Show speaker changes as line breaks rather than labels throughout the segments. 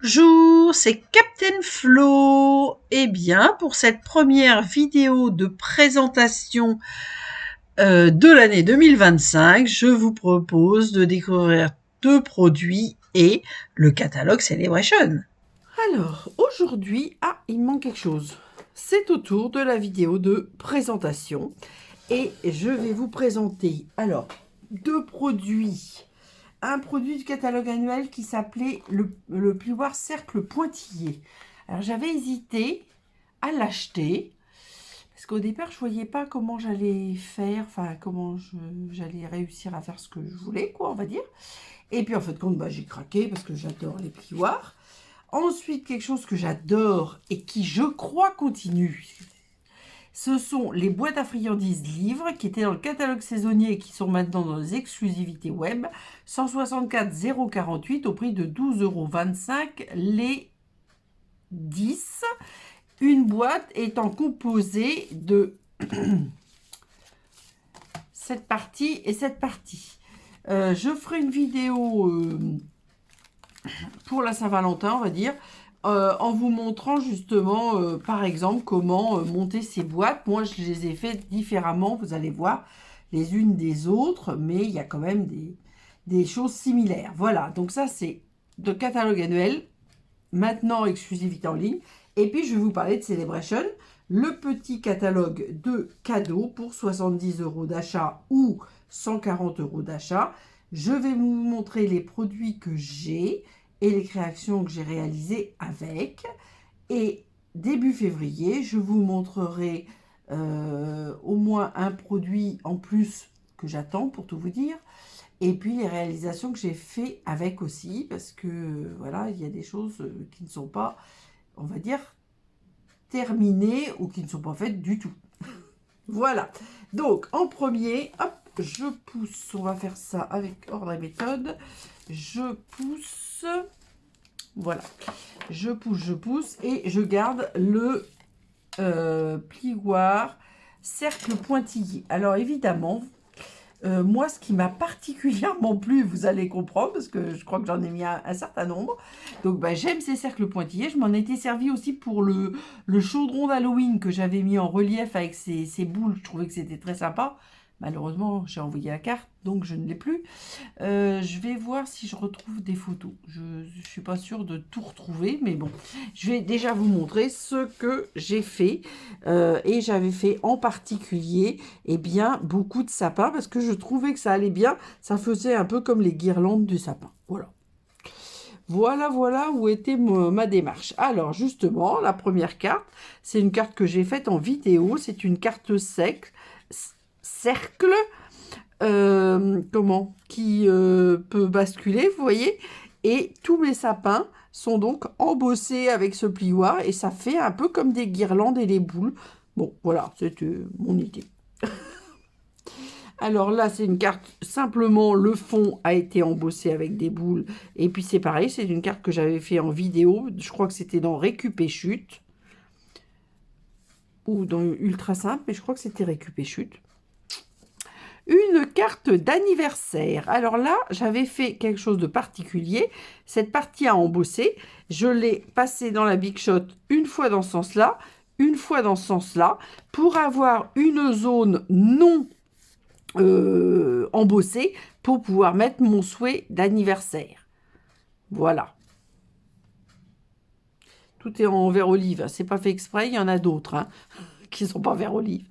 Bonjour, c'est Captain Flo. Eh bien, pour cette première vidéo de présentation de l'année 2025, je vous propose de découvrir deux produits et le catalogue Celebration.
Alors, aujourd'hui, il me manque quelque chose. C'est au tour de la vidéo de présentation. Et je vais vous présenter, alors, deux produits. Un produit du catalogue annuel qui s'appelait le plioir cercle pointillé. Alors, j'avais hésité à l'acheter. Parce qu'au départ, je ne voyais pas comment j'allais faire, enfin, comment j'allais réussir à faire ce que je voulais, quoi, on va dire. Et puis, en fait, compte, j'ai craqué parce que j'adore les plioirs. Ensuite, quelque chose que j'adore et qui, je crois, continue. Ce sont les boîtes à friandises livres qui étaient dans le catalogue saisonnier et qui sont maintenant dans les exclusivités web. 164,048 au prix de 12,25 € les 10. Une boîte étant composée de cette partie et cette partie. Je ferai une vidéo pour la Saint-Valentin, on va dire, en vous montrant justement, par exemple, comment monter ces boîtes. Moi, je les ai faites différemment, vous allez voir, les unes des autres, mais il y a quand même des choses similaires. Voilà, donc ça, c'est de catalogue annuel, maintenant exclusivité en ligne. Et puis, je vais vous parler de Celebration, le petit catalogue de cadeaux pour 70 € d'achat ou 140 € d'achat. Je vais vous montrer les produits que j'ai et les créations que j'ai réalisées avec. Et début février, je vous montrerai au moins un produit en plus que j'attends pour tout vous dire. Et puis les réalisations que j'ai fait avec aussi, parce que voilà, il y a des choses qui ne sont pas, on va dire, terminées ou qui ne sont pas faites du tout. Voilà. Donc en premier, hop, je pousse. On va faire ça avec ordre et méthode. Je pousse. Voilà. Je pousse et je garde le plioir cercle pointillé. Alors évidemment, moi, ce qui m'a particulièrement plu, vous allez comprendre, parce que je crois que j'en ai mis un certain nombre. Donc, j'aime ces cercles pointillés. Je m'en étais servi aussi pour le chaudron d'Halloween que j'avais mis en relief avec ces boules. Je trouvais que c'était très sympa. Malheureusement, j'ai envoyé la carte, donc je ne l'ai plus. Je vais voir si je retrouve des photos. Je ne suis pas sûre de tout retrouver, mais bon. Je vais déjà vous montrer ce que j'ai fait. Et j'avais fait en particulier, eh bien, beaucoup de sapins, parce que je trouvais que ça allait bien. Ça faisait un peu comme les guirlandes du sapin. Voilà. Voilà où était ma démarche. Alors, justement, la première carte, c'est une carte que j'ai faite en vidéo. C'est une carte cercle, qui peut basculer, vous voyez. Et tous mes sapins sont donc embossés avec ce plioir et ça fait un peu comme des guirlandes et des boules. Bon, voilà, c'était mon idée. Alors là, c'est une carte, simplement le fond a été embossé avec des boules. Et puis c'est pareil, c'est une carte que j'avais fait en vidéo. Je crois que c'était dans Récup et Chute. Ou dans Ultra Simple, mais je crois que c'était Récup et Chute. Une carte d'anniversaire. Alors là, j'avais fait quelque chose de particulier. Cette partie à embosser, je l'ai passée dans la Big Shot une fois dans ce sens-là, une fois dans ce sens-là, pour avoir une zone non embossée pour pouvoir mettre mon souhait d'anniversaire. Voilà. Tout est en vert olive. C'est pas fait exprès, il y en a d'autres qui ne sont pas vert olive.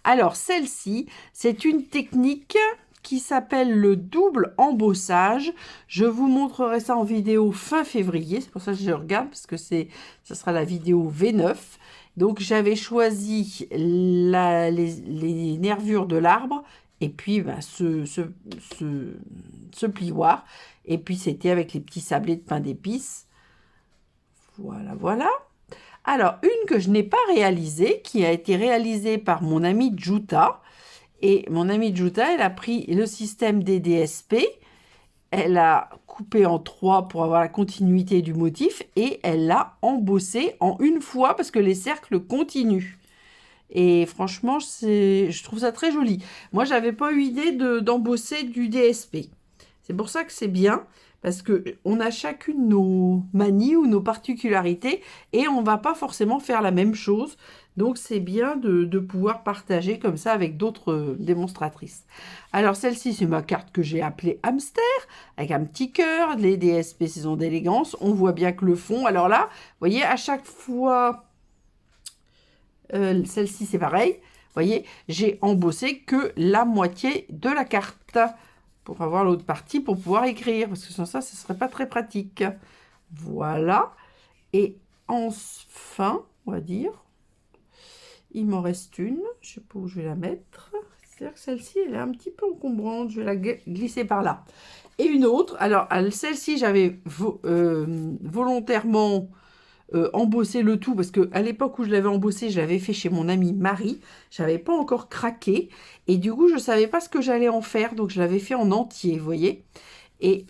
Alors, celle-ci, c'est une technique qui s'appelle le double embossage. Je vous montrerai ça en vidéo fin février. C'est pour ça que je regarde, parce que ça sera la vidéo V9. Donc, j'avais choisi les nervures de l'arbre et puis ce plioir. Et puis, c'était avec les petits sablés de pain d'épices. Voilà. Alors, une que je n'ai pas réalisée, qui a été réalisée par mon amie Juta. Et mon amie Juta, elle a pris le système des DSP, elle a coupé en 3 pour avoir la continuité du motif, et elle l'a embossé en une fois, parce que les cercles continuent. Et franchement, je trouve ça très joli. Moi, j'avais pas eu idée d'embosser du DSP. C'est pour ça que c'est bien, parce que on a chacune nos manies ou nos particularités et on va pas forcément faire la même chose. Donc c'est bien de pouvoir partager comme ça avec d'autres démonstratrices. Alors celle-ci, c'est ma carte que j'ai appelée Hamster, avec un petit cœur, les DSP saison d'élégance. On voit bien que le fond, alors là, vous voyez, à chaque fois, celle-ci c'est pareil. Vous voyez, j'ai embossé que la moitié de la carte pour avoir l'autre partie pour pouvoir écrire, parce que sans ça, ce serait pas très pratique. Voilà. Et enfin, on va dire, il m'en reste une. Je sais pas où je vais la mettre. C'est-à-dire que celle-ci, elle est un petit peu encombrante. Je vais la glisser par là. Et une autre. Alors, celle-ci, j'avais volontairement embosser le tout, parce que à l'époque où je l'avais embossé, je l'avais fait chez mon amie Marie, j'avais pas encore craqué, et du coup je savais pas ce que j'allais en faire, donc je l'avais fait en entier, vous voyez. Et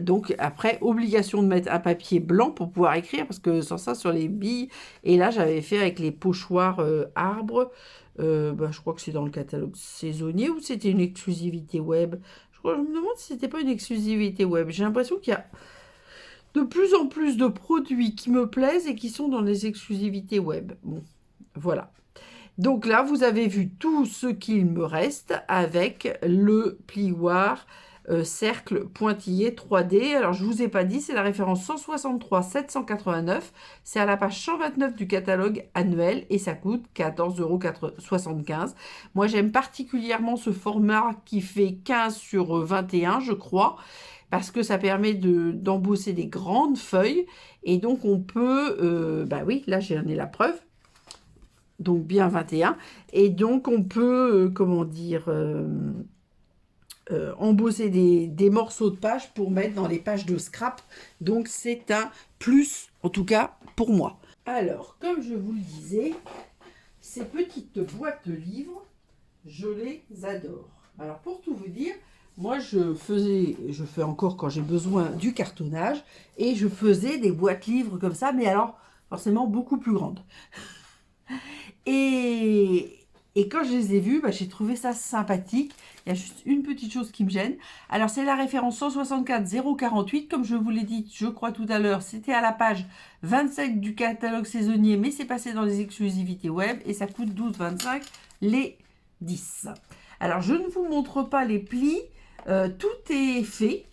donc après, obligation de mettre un papier blanc pour pouvoir écrire, parce que sans ça, sur les billes, et là j'avais fait avec les pochoirs arbres, je crois que c'est dans le catalogue saisonnier, ou c'était une exclusivité web. Je me demande si c'était pas une exclusivité web. J'ai l'impression qu'il y a de plus en plus de produits qui me plaisent et qui sont dans les exclusivités web. Bon, voilà. Donc là, vous avez vu tout ce qu'il me reste avec le plioir cercle pointillé 3D. Alors, je ne vous ai pas dit, c'est la référence 163 789. C'est à la page 129 du catalogue annuel et ça coûte 14,75 €. Moi, j'aime particulièrement ce format qui fait 15 sur 21, je crois, parce que ça permet d'embosser des grandes feuilles. Et donc, on peut... bah oui, là, j'en ai la preuve. Donc, bien 21. Et donc, on peut, comment dire... embosser des morceaux de pages pour mettre dans les pages de scrap. Donc, c'est un plus, en tout cas, pour moi. Alors, comme je vous le disais, ces petites boîtes de livres, je les adore. Alors, pour tout vous dire... Moi, je fais encore quand j'ai besoin du cartonnage, et je faisais des boîtes livres comme ça, mais alors forcément beaucoup plus grandes. Et quand je les ai vues, j'ai trouvé ça sympathique. Il y a juste une petite chose qui me gêne. Alors, c'est la référence 164 048. Comme je vous l'ai dit, je crois tout à l'heure, c'était à la page 27 du catalogue saisonnier, mais c'est passé dans les exclusivités web, et ça coûte 12,25 les 10. Alors, je ne vous montre pas les plis. Tout est fait.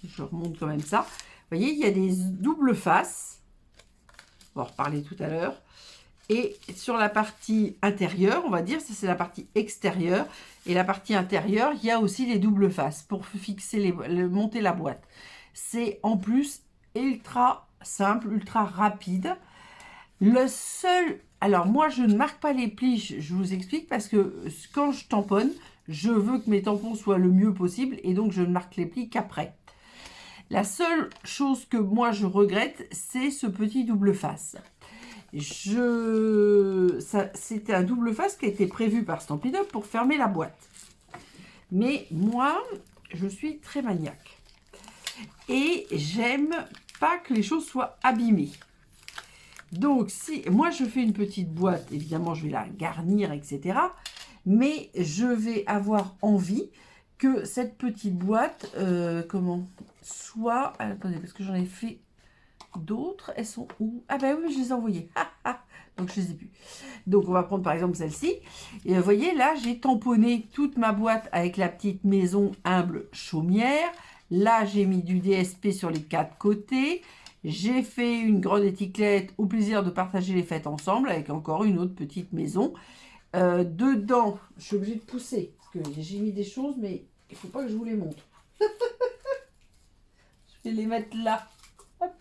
Je remonte quand même ça. Vous voyez, il y a des doubles faces. On va en reparler tout à l'heure. Et sur la partie intérieure, on va dire, ça c'est la partie extérieure. Et la partie intérieure, il y a aussi les doubles faces pour fixer monter la boîte. C'est en plus ultra simple, ultra rapide. Le seul... Alors moi, je ne marque pas les plis, je vous explique, parce que quand je tamponne, je veux que mes tampons soient le mieux possible, et donc je ne marque les plis qu'après. La seule chose que moi je regrette, c'est ce petit double face. C'était un double face qui a été prévu par Stampin' Up pour fermer la boîte. Mais moi, je suis très maniaque. Et j'aime pas que les choses soient abîmées. Donc, si moi je fais une petite boîte, évidemment je vais la garnir, etc. Mais je vais avoir envie que cette petite boîte, soit... Attendez, parce que j'en ai fait d'autres. Elles sont où? Ah ben oui, je les ai envoyées. Donc je les ai plus. Donc on va prendre par exemple celle-ci. Et vous voyez, là j'ai tamponné toute ma boîte avec la petite maison humble chaumière. Là j'ai mis du DSP sur les 4 côtés. J'ai fait une grande étiquette au plaisir de partager les fêtes ensemble avec encore une autre petite maison. Dedans, je suis obligée de pousser parce que j'ai mis des choses, mais il ne faut pas que je vous les montre. Je vais les mettre là. Hop.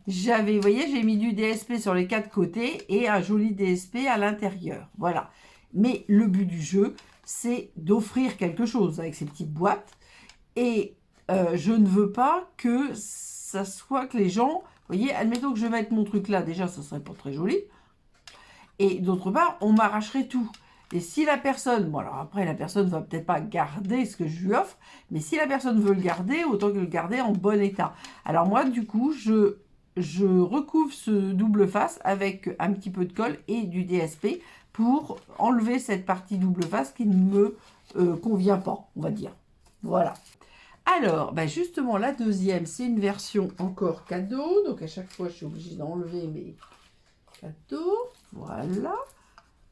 Vous voyez, j'ai mis du DSP sur les 4 côtés et un joli DSP à l'intérieur. Voilà. Mais le but du jeu, c'est d'offrir quelque chose avec ces petites boîtes. Et je ne veux pas que ça soit que les gens... Vous voyez, admettons que je mette mon truc là. Déjà, ça serait pas très joli. Et d'autre part, on m'arracherait tout. Et si la personne... Bon, alors après, la personne ne va peut-être pas garder ce que je lui offre. Mais si la personne veut le garder, autant que le garder en bon état. Alors moi, du coup, je recouvre ce double face avec un petit peu de colle et du DSP pour enlever cette partie double face qui ne me convient pas, on va dire. Voilà. Alors, bah justement, la deuxième, c'est une version encore cadeau. Donc, à chaque fois, je suis obligée d'enlever mes cadeaux. Voilà.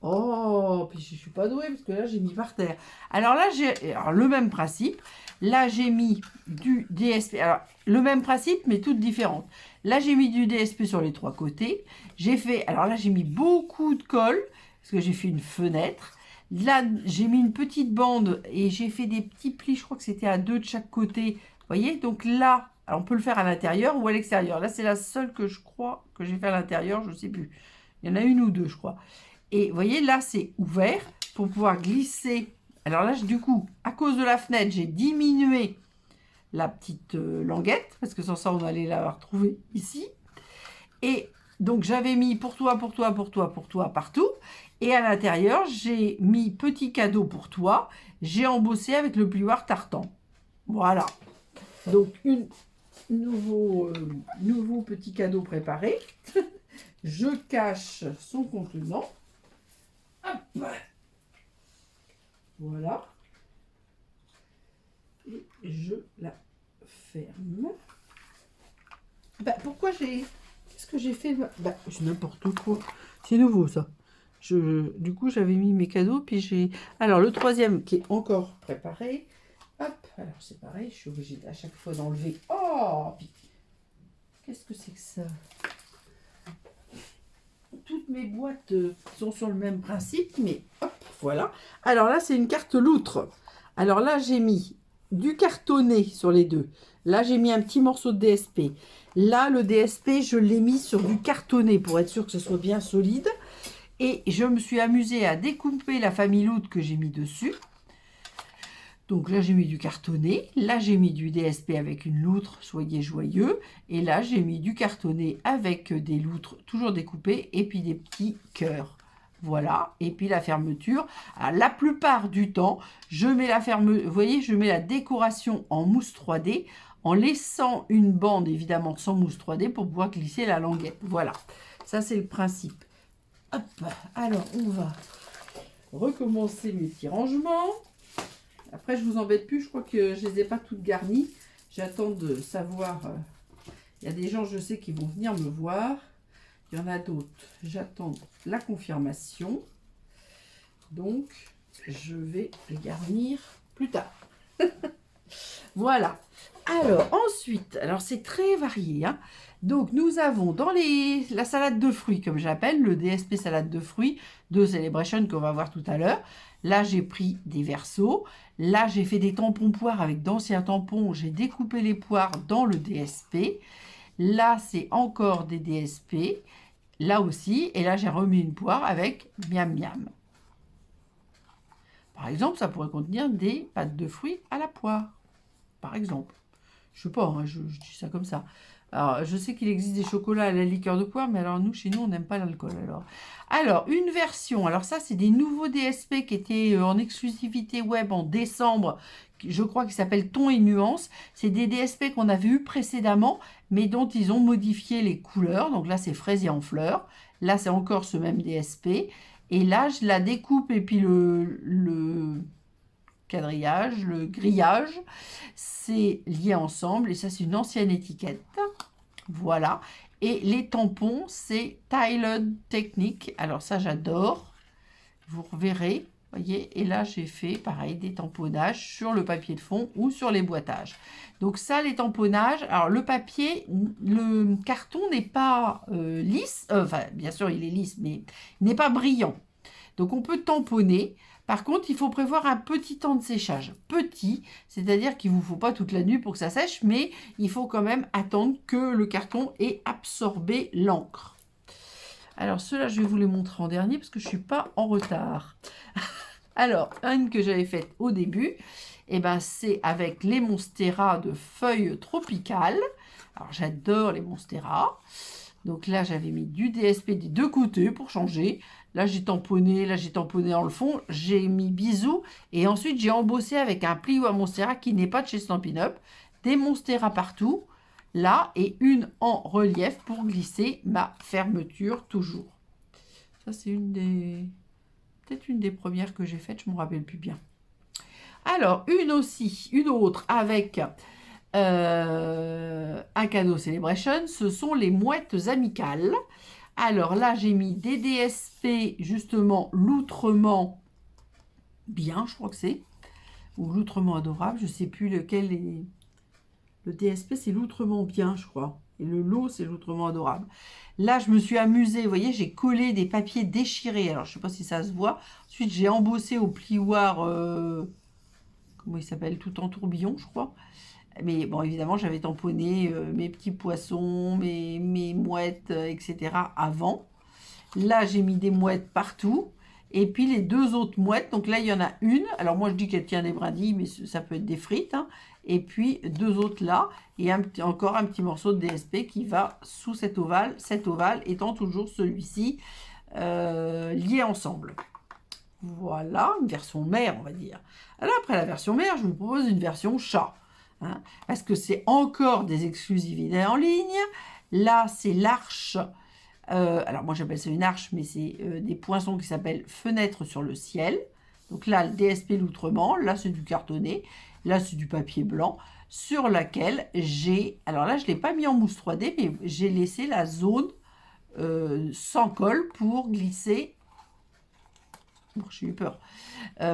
Oh, puis je ne suis pas douée parce que là, j'ai mis par terre. Alors là, j'ai le même principe. Là, j'ai mis du DSP. Alors, le même principe, mais toutes différentes. Là, j'ai mis du DSP sur les 3 côtés. J'ai fait... Alors là, j'ai mis beaucoup de colle parce que j'ai fait une fenêtre. Là, j'ai mis une petite bande et j'ai fait des petits plis. Je crois que c'était à 2 de chaque côté. Vous voyez? Donc là, alors on peut le faire à l'intérieur ou à l'extérieur. Là, c'est la seule que je crois que j'ai fait à l'intérieur. Je ne sais plus. Il y en a une ou deux, je crois. Et vous voyez, là, c'est ouvert pour pouvoir glisser. Alors là, du coup, à cause de la fenêtre, j'ai diminué la petite languette, parce que sans ça, on allait la retrouver ici. Et donc, j'avais mis pour toi, pour toi, pour toi, pour toi, partout. Et à l'intérieur, j'ai mis petit cadeau pour toi. J'ai embossé avec le plioir tartan. Voilà. Donc, nouveau petit cadeau préparé. Je cache son contenant. Hop. Voilà. Et je la ferme. Bah, pourquoi j'ai... Qu'est-ce que j'ai fait? Bah, n'importe quoi. C'est nouveau, ça. Du coup, j'avais mis mes cadeaux, puis j'ai... Alors, le troisième qui est encore préparé. Hop. Alors, c'est pareil, je suis obligée à chaque fois d'enlever. Oh, puis... Qu'est-ce que c'est que ça? Toutes mes boîtes sont sur le même principe, mais hop, voilà. Alors là, c'est une carte loutre. Alors là, j'ai mis du cartonné sur les deux. Là, j'ai mis un petit morceau de DSP. Là, le DSP, je l'ai mis sur du cartonné pour être sûr que ce soit bien solide. Et je me suis amusée à découper la famille loutre que j'ai mis dessus. Donc là, j'ai mis du cartonné. Là, j'ai mis du DSP avec une loutre, soyez joyeux. Et là, j'ai mis du cartonné avec des loutres toujours découpées et puis des petits cœurs. Voilà. Et puis la fermeture. Alors, la plupart du temps, je mets la fermeture. Vous voyez, je mets la décoration en mousse 3D en laissant une bande, évidemment, sans mousse 3D pour pouvoir glisser la languette. Voilà. Ça, c'est le principe. Hop. Alors, on va recommencer mes petits rangements. Après, je vous embête plus, je crois que je les ai pas toutes garnies. J'attends de savoir. Il y a des gens, je sais, qui vont venir me voir. Il y en a d'autres. J'attends la confirmation. Donc, je vais les garnir plus tard. Voilà. Alors, ensuite, alors c'est très varié. Hein. Donc, nous avons dans la salade de fruits, comme j'appelle, le DSP salade de fruits de Celebration qu'on va voir tout à l'heure. Là, j'ai pris des versos. Là, j'ai fait des tampons poires avec d'anciens tampons. J'ai découpé les poires dans le DSP. Là, c'est encore des DSP. Là aussi. Et là, j'ai remis une poire avec miam miam. Par exemple, ça pourrait contenir des pâtes de fruits à la poire. Par exemple. Je sais pas, hein, je dis ça comme ça. Alors, je sais qu'il existe des chocolats à la liqueur de poire, mais alors nous, chez nous, on n'aime pas l'alcool. Alors, une version. Alors ça, c'est des nouveaux DSP qui étaient en exclusivité web en décembre. Je crois qu'ils s'appellent Ton et Nuances. C'est des DSP qu'on avait eu précédemment, mais dont ils ont modifié les couleurs. Donc là, c'est fraisier en fleurs. Là, c'est encore ce même DSP. Et là, je la découpe et puis le quadrillage, le grillage, c'est lié ensemble et ça c'est une ancienne étiquette. Voilà. Et les tampons, c'est Tiled Technique. Alors ça j'adore. Vous reverrez. Voyez, et là j'ai fait pareil des tamponnages sur le papier de fond ou sur les boîtages. Donc ça, les tamponnages, alors le papier, le carton n'est pas lisse, enfin bien sûr il est lisse, mais il n'est pas brillant. Donc on peut tamponner. Par contre, il faut prévoir un petit temps de séchage. Petit, c'est-à-dire qu'il ne vous faut pas toute la nuit pour que ça sèche, mais il faut quand même attendre que le carton ait absorbé l'encre. Alors, ceux-là, je vais vous les montrer en dernier parce que je ne suis pas en retard. Alors, une que j'avais faite au début, eh ben, c'est avec les Monstera de feuilles tropicales. Alors, j'adore les Monstera. Donc là, j'avais mis du DSP des deux côtés pour changer. Là, j'ai tamponné dans le fond. J'ai mis bisous. Et ensuite, j'ai embossé avec un pli à Monstera qui n'est pas de chez Stampin' Up. Des Monstera partout. Là, et une en relief pour glisser ma fermeture toujours. Ça, c'est peut-être une des premières que j'ai faites. Je ne me rappelle plus bien. Alors, une autre avec un cadeau Celebration, ce sont les mouettes amicales. Alors là, j'ai mis des DSP, justement, loutrement bien, je crois que c'est, ou loutrement adorable, je sais plus lequel est. Le DSP, c'est loutrement bien, je crois. Et le lot, c'est loutrement adorable. Là, je me suis amusée. Vous voyez, j'ai collé des papiers déchirés. Alors, je ne sais pas si ça se voit. Ensuite, j'ai embossé au plioir, comment il s'appelle, tout en tourbillon, je crois. Mais bon, évidemment, j'avais tamponné mes petits poissons, mes mouettes, etc. avant. Là, j'ai mis des mouettes partout. Et puis les deux autres mouettes, donc là, il y en a une. Alors moi, je dis qu'elle tient des brindilles, mais ça peut être des frites. Hein. Et puis deux autres là. Et encore un petit morceau de DSP qui va sous cet ovale étant toujours celui-ci lié ensemble. Voilà, une version mère, on va dire. Alors après la version mère, je vous propose une version chat. Hein, parce que c'est encore des exclusivités en ligne. Là, c'est l'arche. Alors moi j'appelle ça une arche, mais c'est des poinçons qui s'appellent fenêtre sur le ciel. Donc là, le DSP loutrement, là c'est du cartonné, là c'est du papier blanc, sur laquelle j'ai, alors là je ne l'ai pas mis en mousse 3D, mais j'ai laissé la zone sans colle pour glisser, j'ai eu peur,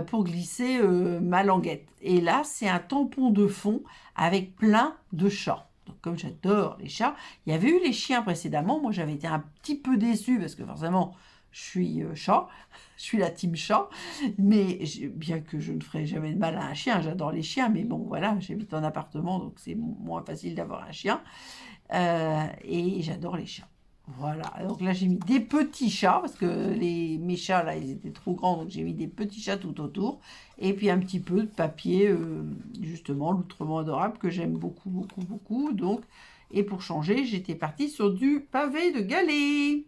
pour glisser ma languette. Et là c'est un tampon de fond avec plein de chats. Donc, comme j'adore les chats, il y avait eu les chiens précédemment. Moi, j'avais été un petit peu déçue parce que forcément, je suis chat, je suis la team chat. Mais bien que je ne ferai jamais de mal à un chien, j'adore les chiens. Mais bon, voilà, j'habite en appartement, donc c'est moins facile d'avoir un chien. Et j'adore les chats. Voilà, donc là j'ai mis des petits chats parce que mes chats là ils étaient trop grands, donc j'ai mis des petits chats tout autour et puis un petit peu de papier justement loutrement adorable que j'aime beaucoup beaucoup beaucoup. Donc, et pour changer, j'étais partie sur du pavé de Galets.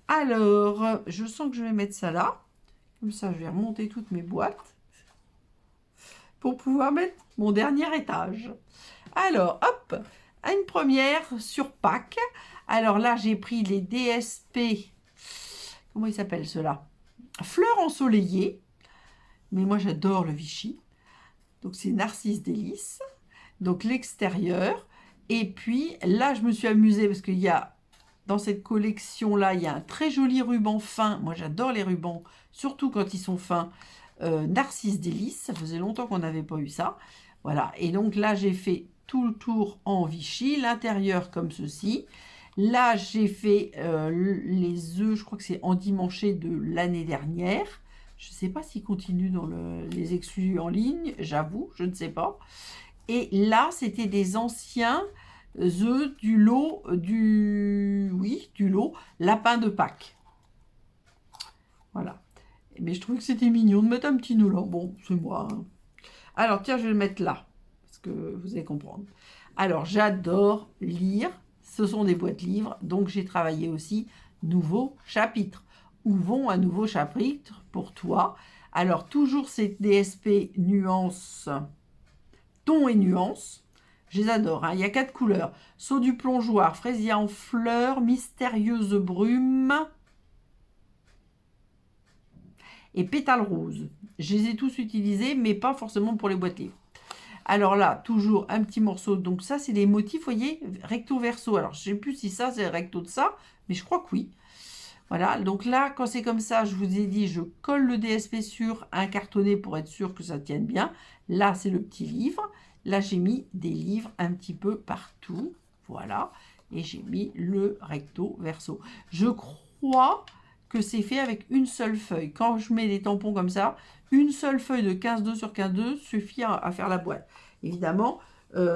Alors je sens que je vais mettre ça là, comme ça je vais remonter toutes mes boîtes pour pouvoir mettre mon dernier étage. Alors hop, une première sur Pâques. Alors là, j'ai pris les DSP. Comment ils s'appellent ceux-là? Fleurs ensoleillées. Mais moi, j'adore le Vichy. Donc, c'est Narcisse Délice. Donc, l'extérieur. Et puis, là, je me suis amusée parce qu'il y a, dans cette collection-là, il y a un très joli ruban fin. Moi, j'adore les rubans, surtout quand ils sont fins. Narcisse Délice. Ça faisait longtemps qu'on n'avait pas eu ça. Voilà. Et donc, là, j'ai fait tout le tour en Vichy. L'intérieur comme ceci. Là, j'ai fait les œufs, je crois que c'est endimanché de l'année dernière. Je ne sais pas s'ils continuent dans les exclus en ligne, j'avoue, je ne sais pas. Et là, c'était des anciens œufs du lot, du lot lapin de Pâques. Voilà. Mais je trouvais que c'était mignon de mettre un petit noulan. Bon, c'est moi. Hein. Alors, tiens, je vais le mettre là, parce que vous allez comprendre. Alors, j'adore lire. Ce sont des boîtes livres, donc j'ai travaillé aussi nouveau chapitre. Où vont un nouveau chapitre pour toi? Alors, toujours ces DSP nuances, ton et nuances. Je les adore. Hein. Il y a 4 couleurs. Saut du plongeoir, fraisier en fleurs, mystérieuse brume et pétale rose. Je les ai tous utilisés, mais pas forcément pour les boîtes livres. Alors là, toujours un petit morceau. Donc ça, c'est des motifs, vous voyez, recto verso. Alors, je ne sais plus si ça, c'est recto de ça, mais je crois que oui. Voilà, donc là, quand c'est comme ça, je vous ai dit, je colle le DSP sur un cartonné pour être sûr que ça tienne bien. Là, c'est le petit livre. Là, j'ai mis des livres un petit peu partout. Voilà, et j'ai mis le recto verso. Je crois que c'est fait avec une seule feuille. Quand je mets des tampons comme ça, une seule feuille de 15,2 sur 15,2 suffit à faire la boîte. Évidemment,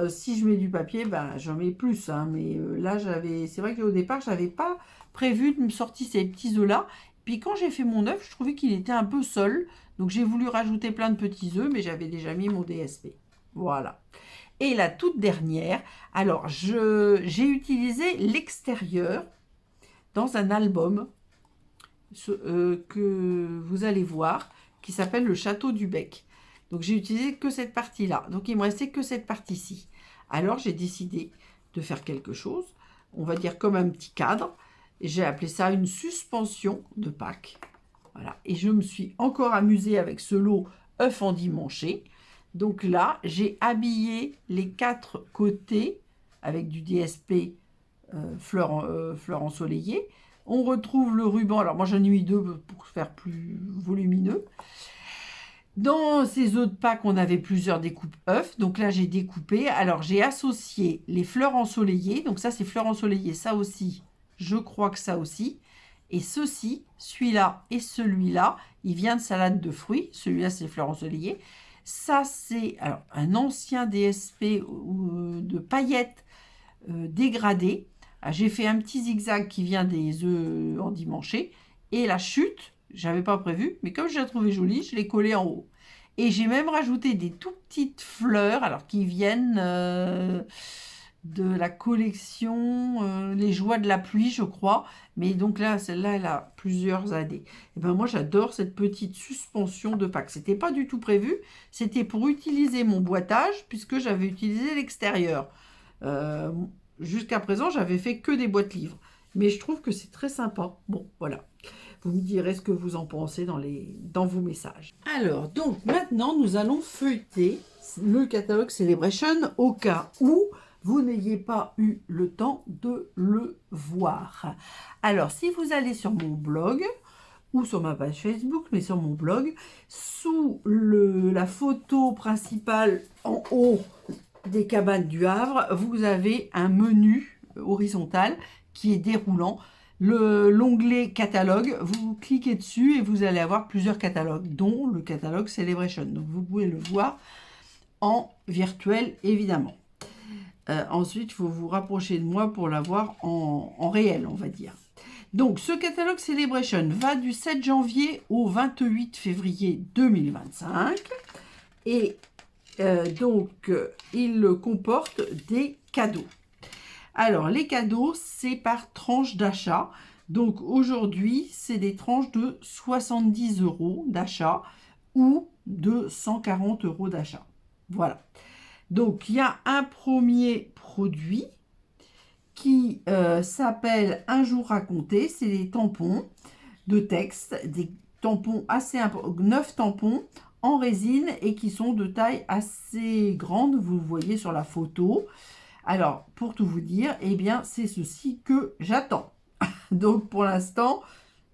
si je mets du papier, ben, j'en mets plus. Hein, mais là, c'est vrai qu'au départ, je n'avais pas prévu de me sortir ces petits œufs-là. Puis quand j'ai fait mon œuf, je trouvais qu'il était un peu seul. Donc j'ai voulu rajouter plein de petits œufs, mais j'avais déjà mis mon DSP. Voilà. Et la toute dernière, alors j'ai utilisé l'extérieur dans un album que vous allez voir, qui s'appelle le Château du Bec. Donc j'ai utilisé que cette partie-là. Donc il me restait que cette partie-ci. Alors j'ai décidé de faire quelque chose, on va dire comme un petit cadre. Et j'ai appelé ça une suspension de Pâques. Voilà. Et je me suis encore amusée avec ce lot œuf endimanché. Donc là, j'ai habillé les 4 côtés avec du DSP fleurs ensoleillées. On retrouve le ruban. Alors moi, j'en ai mis 2 pour faire plus volumineux. Dans ces autres packs, on avait plusieurs découpes œufs. Donc là, j'ai découpé. Alors, j'ai associé les fleurs ensoleillées. Donc ça, c'est fleurs ensoleillées. Ça aussi, je crois que ça aussi. Et ceci, celui-là et celui-là, il vient de salade de fruits. Celui-là, c'est fleurs ensoleillées. Ça, c'est alors un ancien DSP de paillettes dégradées. J'ai fait un petit zigzag qui vient des œufs endimanchés. Et la chute, j'avais pas prévu, mais comme je l'ai trouvé jolie, je l'ai collée en haut. Et j'ai même rajouté des tout petites fleurs, alors qui viennent de la collection Les Joies de la pluie, je crois. Mais donc là, celle-là, elle a plusieurs années. Et ben moi, j'adore cette petite suspension de Pâques. C'était pas du tout prévu. C'était pour utiliser mon boitage, puisque j'avais utilisé l'extérieur. Euh, Jusqu'à présent, j'avais fait que des boîtes livres. Mais je trouve que c'est très sympa. Bon, voilà. Vous me direz ce que vous en pensez dans vos messages. Alors, donc maintenant, nous allons feuilleter le catalogue Celebration au cas où vous n'ayez pas eu le temps de le voir. Alors, si vous allez sur mon blog ou sur ma page Facebook, mais sur mon blog, sous la photo principale en haut des cabanes du Havre, vous avez un menu horizontal qui est déroulant. L'onglet catalogue, vous cliquez dessus et vous allez avoir plusieurs catalogues, dont le catalogue Celebration. Donc vous pouvez le voir en virtuel, évidemment. Ensuite, il faut vous rapprocher de moi pour l'avoir en réel, on va dire. Donc, ce catalogue Celebration va du 7 janvier au 28 février 2025. Et il comporte des cadeaux. Alors, les cadeaux, c'est par tranche d'achat. Donc, aujourd'hui, c'est des tranches de 70 € d'achat ou de 140 € d'achat. Voilà. Donc, il y a un premier produit qui s'appelle Un jour raconté. C'est des tampons de texte, des tampons assez importants, 9 tampons en résine et qui sont de taille assez grande, vous le voyez sur la photo. Alors, pour tout vous dire, eh bien, c'est ceci que j'attends. Donc, pour l'instant,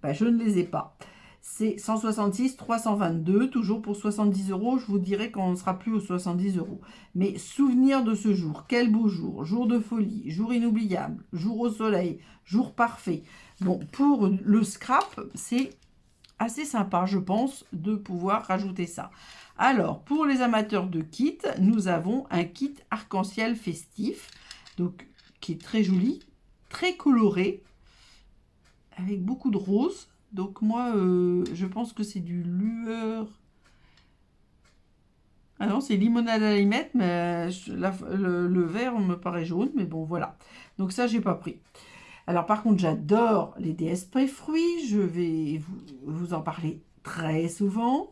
je ne les ai pas. C'est 166, 322, toujours pour 70 €. Je vous dirai quand on ne sera plus aux 70 €. Mais souvenir de ce jour, quel beau jour, jour de folie, jour inoubliable, jour au soleil, jour parfait. Bon, pour le scrap, c'est assez sympa, je pense, de pouvoir rajouter ça. Alors, pour les amateurs de kits, nous avons un kit arc-en-ciel festif, donc qui est très joli, très coloré, avec beaucoup de roses. Donc moi, je pense que c'est du lueur. Ah non, c'est limonade à l'allumette, mais le vert me paraît jaune, mais bon, voilà. Donc ça, j'ai pas pris. Alors par contre, j'adore les DSP fruits. Je vais vous en parler très souvent.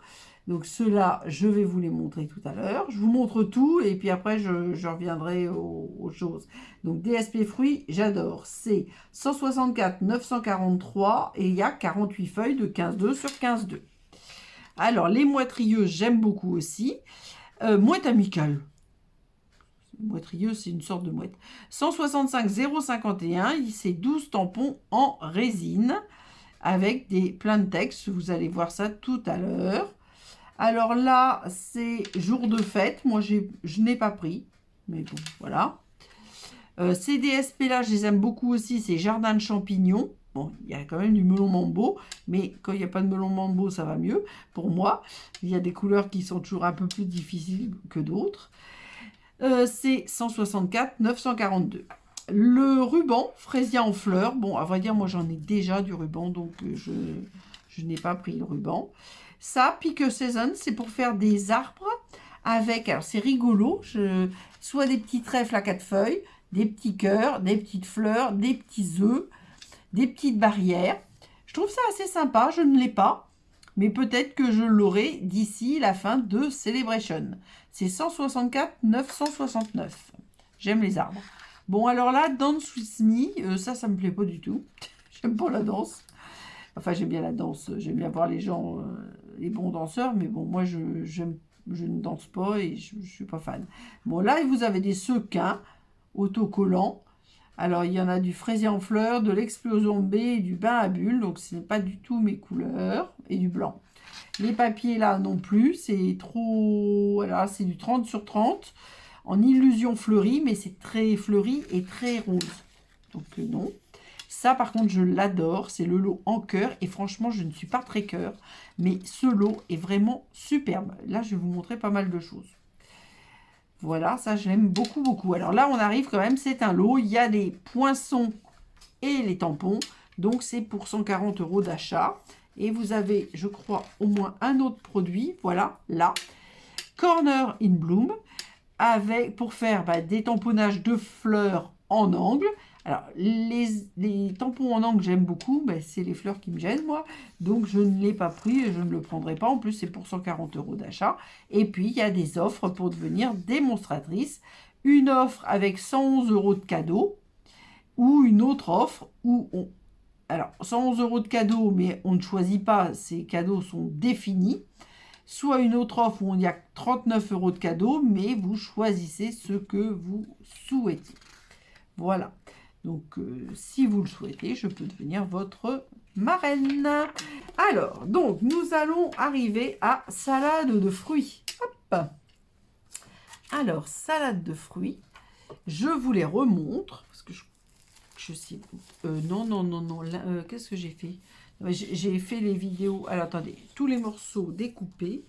Donc ceux-là, je vais vous les montrer tout à l'heure. Je vous montre tout et puis après, je reviendrai aux choses. Donc DSP fruits, j'adore. C'est 164, 943 et il y a 48 feuilles de 15,2 sur 15,2. Alors les moitrieux, j'aime beaucoup aussi. Mouette amicale. Moitrieux, c'est une sorte de mouette. 165 051, c'est 12 tampons en résine avec plein de textes. Vous allez voir ça tout à l'heure. Alors là, c'est jour de fête. Moi, je n'ai pas pris. Mais bon, voilà. Ces DSP-là, je les aime beaucoup aussi. C'est Jardin de champignons. Bon, il y a quand même du melon mambo. Mais quand il n'y a pas de melon mambo, ça va mieux pour moi. Il y a des couleurs qui sont toujours un peu plus difficiles que d'autres. C'est 164, 942. Le ruban fraisier en fleurs. Bon, à vrai dire, moi, j'en ai déjà du ruban. Donc, je n'ai pas pris le ruban. Ça, Pique Season, c'est pour faire des arbres avec, alors c'est rigolo, soit des petits trèfles à 4 feuilles, des petits cœurs, des petites fleurs, des petits œufs, des petites barrières. Je trouve ça assez sympa, je ne l'ai pas, mais peut-être que je l'aurai d'ici la fin de Celebration. C'est 164, 969. J'aime les arbres. Bon, alors là, Dance With Me, ça me plaît pas du tout. J'aime pas la danse. Enfin, j'aime bien la danse, j'aime bien voir les gens, les bons danseurs, mais bon, moi, je ne danse pas et je ne suis pas fan. Bon, là, vous avez des sequins autocollants. Alors, il y en a du fraisier en fleurs, de l'explosion B et du bain à bulles. Donc, ce n'est pas du tout mes couleurs. Et du blanc. Les papiers, là, non plus. C'est trop... Voilà, c'est du 30 sur 30. En illusion fleurie, mais c'est très fleuri et très rose. Donc, non. Ça, par contre, je l'adore. C'est le lot en cœur. Et franchement, je ne suis pas très cœur. Mais ce lot est vraiment superbe. Là, je vais vous montrer pas mal de choses. Voilà, ça, je l'aime beaucoup, beaucoup. Alors là, on arrive quand même, c'est un lot. Il y a les poinçons et les tampons. Donc, c'est pour 140 € d'achat. Et vous avez, je crois, au moins un autre produit. Voilà, là. Corner in Bloom. Pour faire des tamponnages de fleurs en angle. Alors, les tampons en angle, j'aime beaucoup. C'est les fleurs qui me gênent, moi. Donc, je ne l'ai pas pris et je ne le prendrai pas. En plus, c'est pour 140 € d'achat. Et puis, il y a des offres pour devenir démonstratrice. Une offre avec 111 € de cadeaux. Ou une autre offre où on... Alors, 111 € de cadeaux, mais on ne choisit pas. Ces cadeaux sont définis. Soit une autre offre où il y a 39 € de cadeaux, mais vous choisissez ce que vous souhaitez. Voilà. Donc, si vous le souhaitez, je peux devenir votre marraine. Alors, donc, nous allons arriver à salade de fruits. Hop. Alors, salade de fruits, je vous les remontre, parce que je sais... non. Qu'est-ce que j'ai fait? J'ai fait les vidéos... Alors, attendez, tous les morceaux découpés,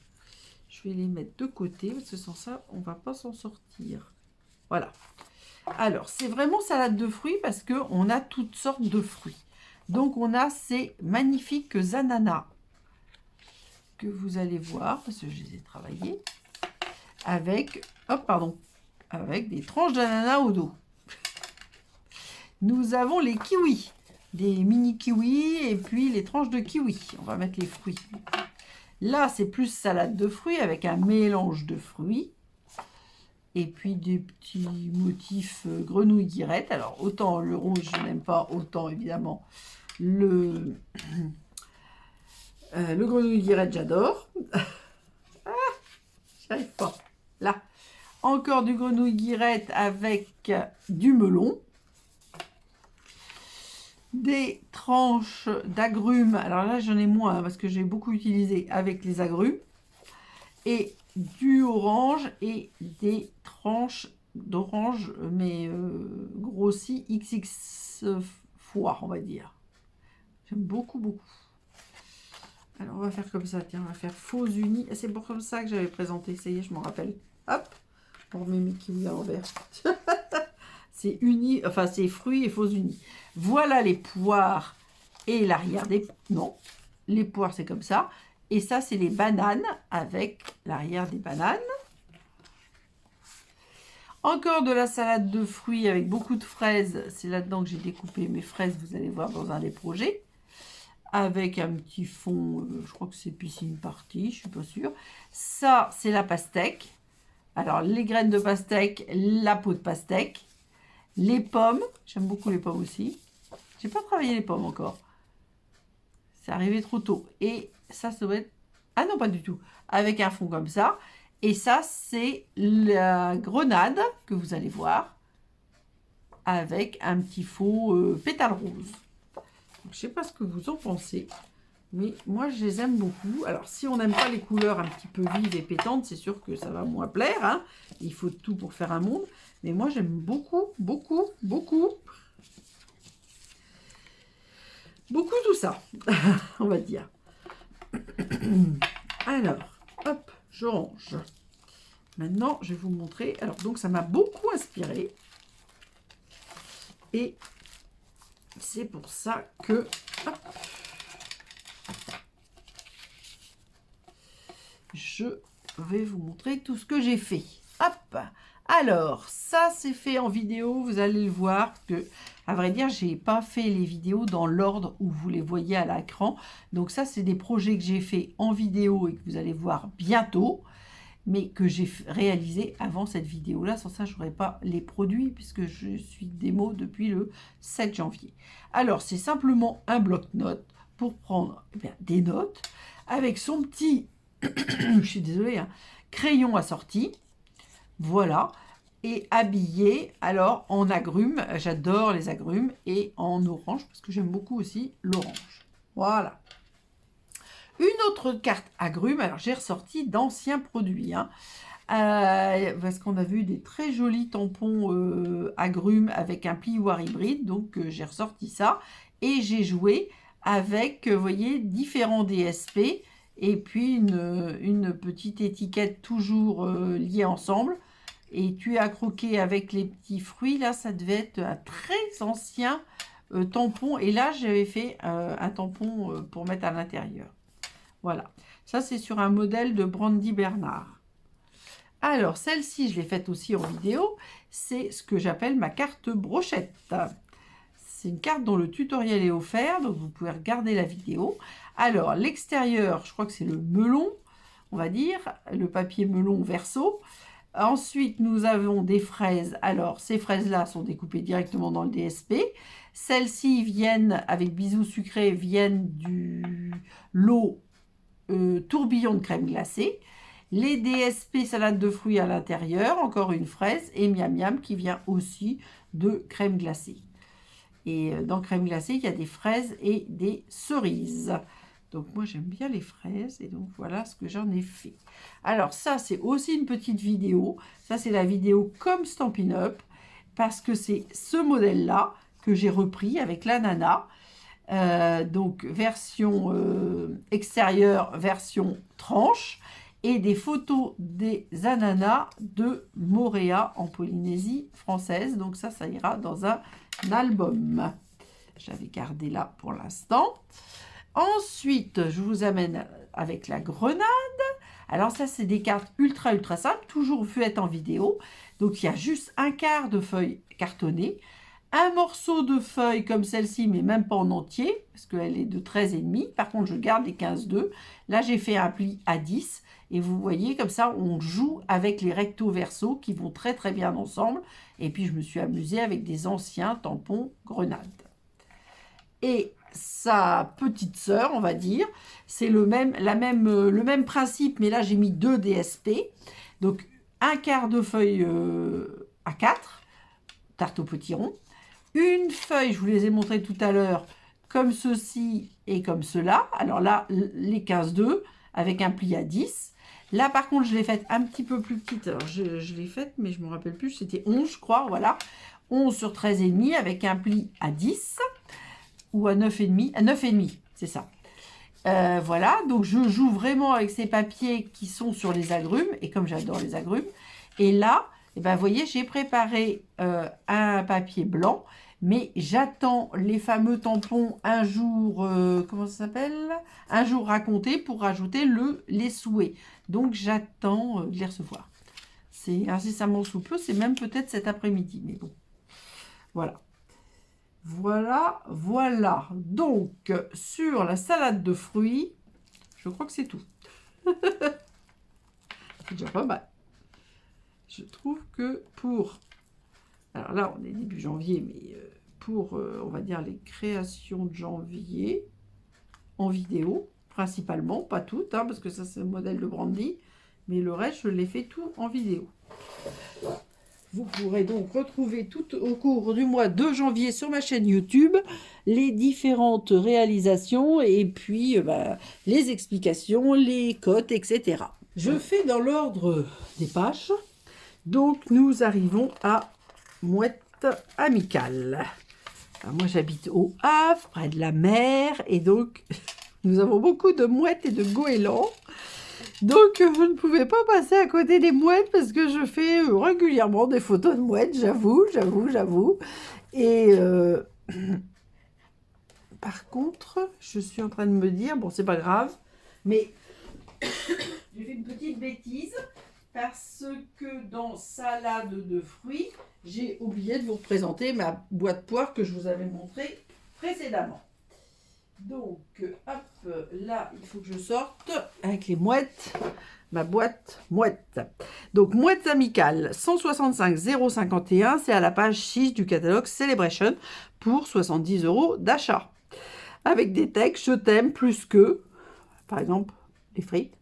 je vais les mettre de côté, parce que sans ça, on ne va pas s'en sortir. Voilà. Alors, c'est vraiment salade de fruits, parce qu'on a toutes sortes de fruits. Donc, on a ces magnifiques ananas, que vous allez voir, parce que je les ai travaillés, avec... Hop, pardon. Avec des tranches d'ananas au dos. Nous avons les kiwis. Des mini kiwis et puis les tranches de kiwi. On va mettre les fruits. Là, c'est plus salade de fruits avec un mélange de fruits. Et puis des petits motifs grenouille guirette. Alors, autant le rose, je n'aime pas. Autant, évidemment, le grenouille guirette, j'adore. Ah, j'y arrive pas. Là. Encore du grenouille guirette avec du melon. Des tranches d'agrumes, alors là j'en ai moins parce que j'ai beaucoup utilisé avec les agrumes, et du orange et des tranches d'orange mais grossi XX fois, on va dire. J'aime beaucoup. Alors on va faire comme ça, tiens, on va faire faux unis. C'est pour comme ça que j'avais présenté, ça y est, je m'en rappelle. Hop, on remet mes kiwis à l'envers. C'est uni, enfin c'est fruits et faux unis. Voilà les poires et l'arrière des... Non, les poires c'est comme ça. Et ça c'est les bananes avec l'arrière des bananes. Encore de la salade de fruits avec beaucoup de fraises. C'est là-dedans que j'ai découpé mes fraises, vous allez voir dans un des projets. Avec un petit fond, je crois que c'est piscine partie, je suis pas sûre. Ça c'est la pastèque. Alors les graines de pastèque, la peau de pastèque. Les pommes, j'aime beaucoup les pommes aussi. J'ai pas travaillé les pommes encore. C'est arrivé trop tôt. Et ça doit être... Ah non, pas du tout. Avec un fond comme ça. Et ça, c'est la grenade que vous allez voir. Avec un petit faux pétale rose. Donc, je sais pas ce que vous en pensez. Mais moi, je les aime beaucoup. Alors, si on n'aime pas les couleurs un petit peu vives et pétantes, c'est sûr que ça va moins plaire. Hein. Il faut tout pour faire un monde. Mais moi, j'aime beaucoup. Beaucoup tout ça, on va dire. Alors, hop, je range. Maintenant, je vais vous montrer. Alors, donc, ça m'a beaucoup inspiré. Et c'est pour ça que... Hop, je vais vous montrer tout ce que j'ai fait. Hop. Alors, ça c'est fait en vidéo, vous allez le voir, parce que, à vrai dire, j'ai pas fait les vidéos dans l'ordre où vous les voyez à l'écran. Donc ça, c'est des projets que j'ai fait en vidéo et que vous allez voir bientôt, mais que j'ai réalisé avant cette vidéo-là. Sans ça, je n'aurais pas les produits, puisque je suis démo depuis le 7 janvier. Alors, c'est simplement un bloc-notes pour prendre des notes, avec son petit, je suis désolée, hein, crayon assorti, voilà, et habillé alors en agrumes, j'adore les agrumes, et en orange, parce que j'aime beaucoup aussi l'orange. Voilà. Une autre carte agrumes, alors j'ai ressorti d'anciens produits, hein, parce qu'on a vu des très jolis tampons agrumes avec un plioir hybride, donc j'ai ressorti ça, et j'ai joué avec, vous voyez, différents DSP, et puis une petite étiquette toujours liée ensemble, et tu as croqué avec les petits fruits, là ça devait être un très ancien tampon, et là j'avais fait un tampon pour mettre à l'intérieur. Voilà, ça c'est sur un modèle de Brandy Bernard. Alors, celle-ci, je l'ai faite aussi en vidéo, c'est ce que j'appelle ma carte brochette. C'est une carte dont le tutoriel est offert, donc vous pouvez regarder la vidéo. Alors, l'extérieur, je crois que c'est le melon, on va dire, le papier melon verso. Ensuite, nous avons des fraises. Alors, ces fraises-là sont découpées directement dans le DSP. Celles-ci viennent, avec bisous sucrés, viennent du lot tourbillon de crème glacée. Les DSP salade de fruits à l'intérieur, encore une fraise, et miam miam qui vient aussi de crème glacée. Et dans crème glacée, il y a des fraises et des cerises. Donc moi j'aime bien les fraises, et donc voilà ce que j'en ai fait. Alors ça c'est aussi une petite vidéo, ça c'est la vidéo comme Stampin' Up, parce que c'est ce modèle-là que j'ai repris avec l'ananas. Donc version extérieure, version tranche, et des photos des ananas de Moorea en Polynésie française. Donc ça ira dans un album. J'avais gardé là pour l'instant. Ensuite, je vous amène avec la grenade. Alors ça, c'est des cartes ultra simples, toujours faites en vidéo. Donc il y a juste un quart de feuille cartonnée, un morceau de feuille comme celle-ci, mais même pas en entier, parce qu'elle est de 13,5. Par contre, je garde les 15,2. Là, j'ai fait un pli à 10. Et vous voyez, comme ça, on joue avec les recto verso qui vont très bien ensemble. Et puis, je me suis amusée avec des anciens tampons grenades. Et sa petite sœur, on va dire, c'est le même principe, mais là, j'ai mis 2 DSP. Donc, un quart de feuille A4, tarte au potiron. Une feuille, je vous les ai montré tout à l'heure, comme ceci et comme cela. Alors là, les 15,2 avec un pli à 10. Là, par contre, je l'ai faite un petit peu plus petite. Alors, je l'ai faite, mais je ne me rappelle plus. C'était 11, je crois. Voilà. 11 sur 13,5 avec un pli à 10 ou à 9,5. À 9,5, c'est ça. Voilà. Donc, je joue vraiment avec ces papiers qui sont sur les agrumes. Et comme j'adore les agrumes. Et là, eh ben, vous voyez, j'ai préparé un papier blanc. Mais j'attends les fameux tampons un jour, comment ça s'appelle? Un jour raconté pour rajouter les souhaits. Donc j'attends de les recevoir. C'est incessamment sous peu, c'est même peut-être cet après-midi, mais bon. Voilà. Voilà. Donc, sur la salade de fruits, je crois que c'est tout. C'est déjà pas mal. Je trouve que pour... Alors là, on est début janvier, mais pour, on va dire, les créations de janvier, en vidéo, principalement, pas toutes, hein, parce que ça, c'est le modèle de Brandy, mais le reste, je l'ai fait tout en vidéo. Vous pourrez donc retrouver tout au cours du mois de janvier sur ma chaîne YouTube les différentes réalisations et puis les explications, les cotes, etc. Je fais dans l'ordre des pages. Donc, nous arrivons à Mouette amicale. Alors, moi, j'habite au Havre, près de la mer, et donc, nous avons beaucoup de mouettes et de goélands. Donc, je ne pouvais pas passer à côté des mouettes parce que je fais régulièrement des photos de mouettes, j'avoue. Et par contre, je suis en train de me dire, bon, c'est pas grave, mais j'ai fait une petite bêtise parce que dans salade de fruits, j'ai oublié de vous présenter ma boîte poire que je vous avais montrée précédemment. Donc, hop, là, il faut que je sorte avec les mouettes, ma boîte mouette. Donc, mouettes amicales, 165 051, c'est à la page 6 du catalogue Celebration pour 70 € d'achat. Avec des textes, je t'aime plus que, par exemple, les frites,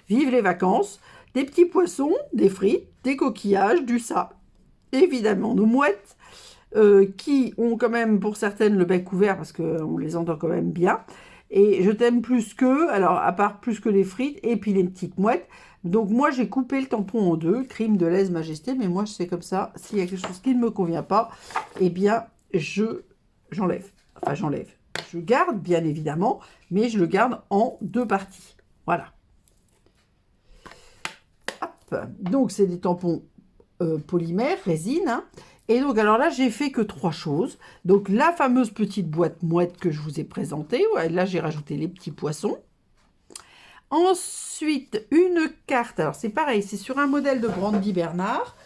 vive les vacances, des petits poissons, des frites, des coquillages, du sable, évidemment nos mouettes, qui ont quand même pour certaines le bec ouvert parce qu'on les entend quand même bien. Et je t'aime plus que, alors à part plus que les frites et puis les petites mouettes. Donc moi j'ai coupé le tampon en deux, crime de lèse-majesté, mais moi je fais comme ça. S'il y a quelque chose qui ne me convient pas, eh bien j'enlève. Enfin j'enlève. Je garde bien évidemment, mais je le garde en deux parties. Voilà. Hop. Donc c'est des tampons polymère, résine. Hein. Et donc, alors là, j'ai fait que 3 choses. Donc, la fameuse petite boîte mouette que je vous ai présentée. Ouais, là, j'ai rajouté les petits poissons. Ensuite, une carte. Alors, c'est pareil, c'est sur un modèle de Brandy Bernard.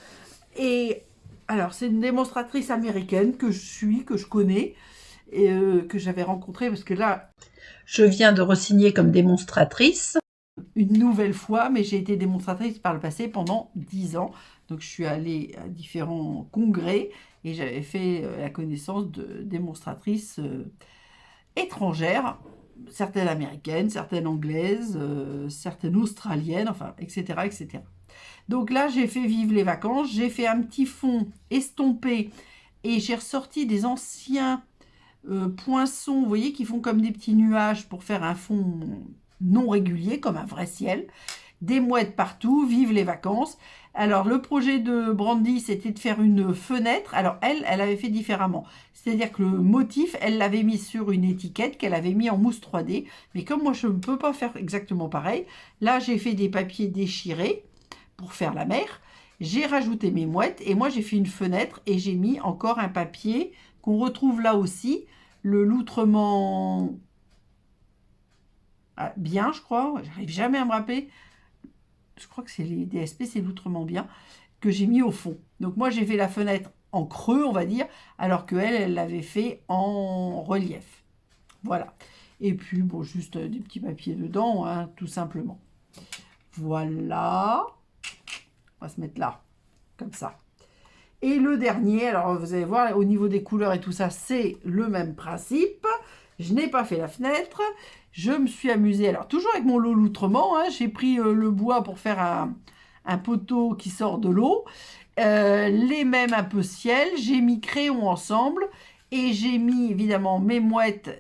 Et alors, c'est une démonstratrice américaine que je suis, que je connais, et que j'avais rencontrée parce que là,
Je viens de re-signer comme démonstratrice.
une nouvelle fois, mais j'ai été démonstratrice par le passé pendant 10 ans. Donc, je suis allée à différents congrès et j'avais fait la connaissance de démonstratrices étrangères, certaines américaines, certaines anglaises, certaines australiennes, enfin, etc., etc. Donc là, j'ai fait vivre les vacances, j'ai fait un petit fond estompé et j'ai ressorti des anciens poinçons, vous voyez, qui font comme des petits nuages pour faire un fond non régulier, comme un vrai ciel. Des mouettes partout, vive les vacances. Alors, le projet de Brandy, c'était de faire une fenêtre. Alors, elle avait fait différemment. C'est-à-dire que le motif, elle l'avait mis sur une étiquette qu'elle avait mis en mousse 3D. Mais comme moi, je ne peux pas faire exactement pareil, là, j'ai fait des papiers déchirés pour faire la mer. J'ai rajouté mes mouettes et moi, j'ai fait une fenêtre et j'ai mis encore un papier qu'on retrouve là aussi, le loutrement bien, je crois. J'arrive jamais à me rappeler. Je crois que c'est les DSP, c'est l'outrement bien, que j'ai mis au fond. Donc moi, j'ai fait la fenêtre en creux, on va dire, alors qu'elle, elle l'avait fait en relief. Voilà. Et puis, bon, juste des petits papiers dedans, hein, tout simplement. Voilà. On va se mettre là, comme ça. Et le dernier, alors vous allez voir, au niveau des couleurs et tout ça, c'est le même principe. Je n'ai pas fait la fenêtre. Je me suis amusée, alors toujours avec mon lot loutrement, hein, j'ai pris le bois pour faire un poteau qui sort de l'eau. Les mêmes un peu ciel, j'ai mis crayon ensemble et j'ai mis évidemment mes mouettes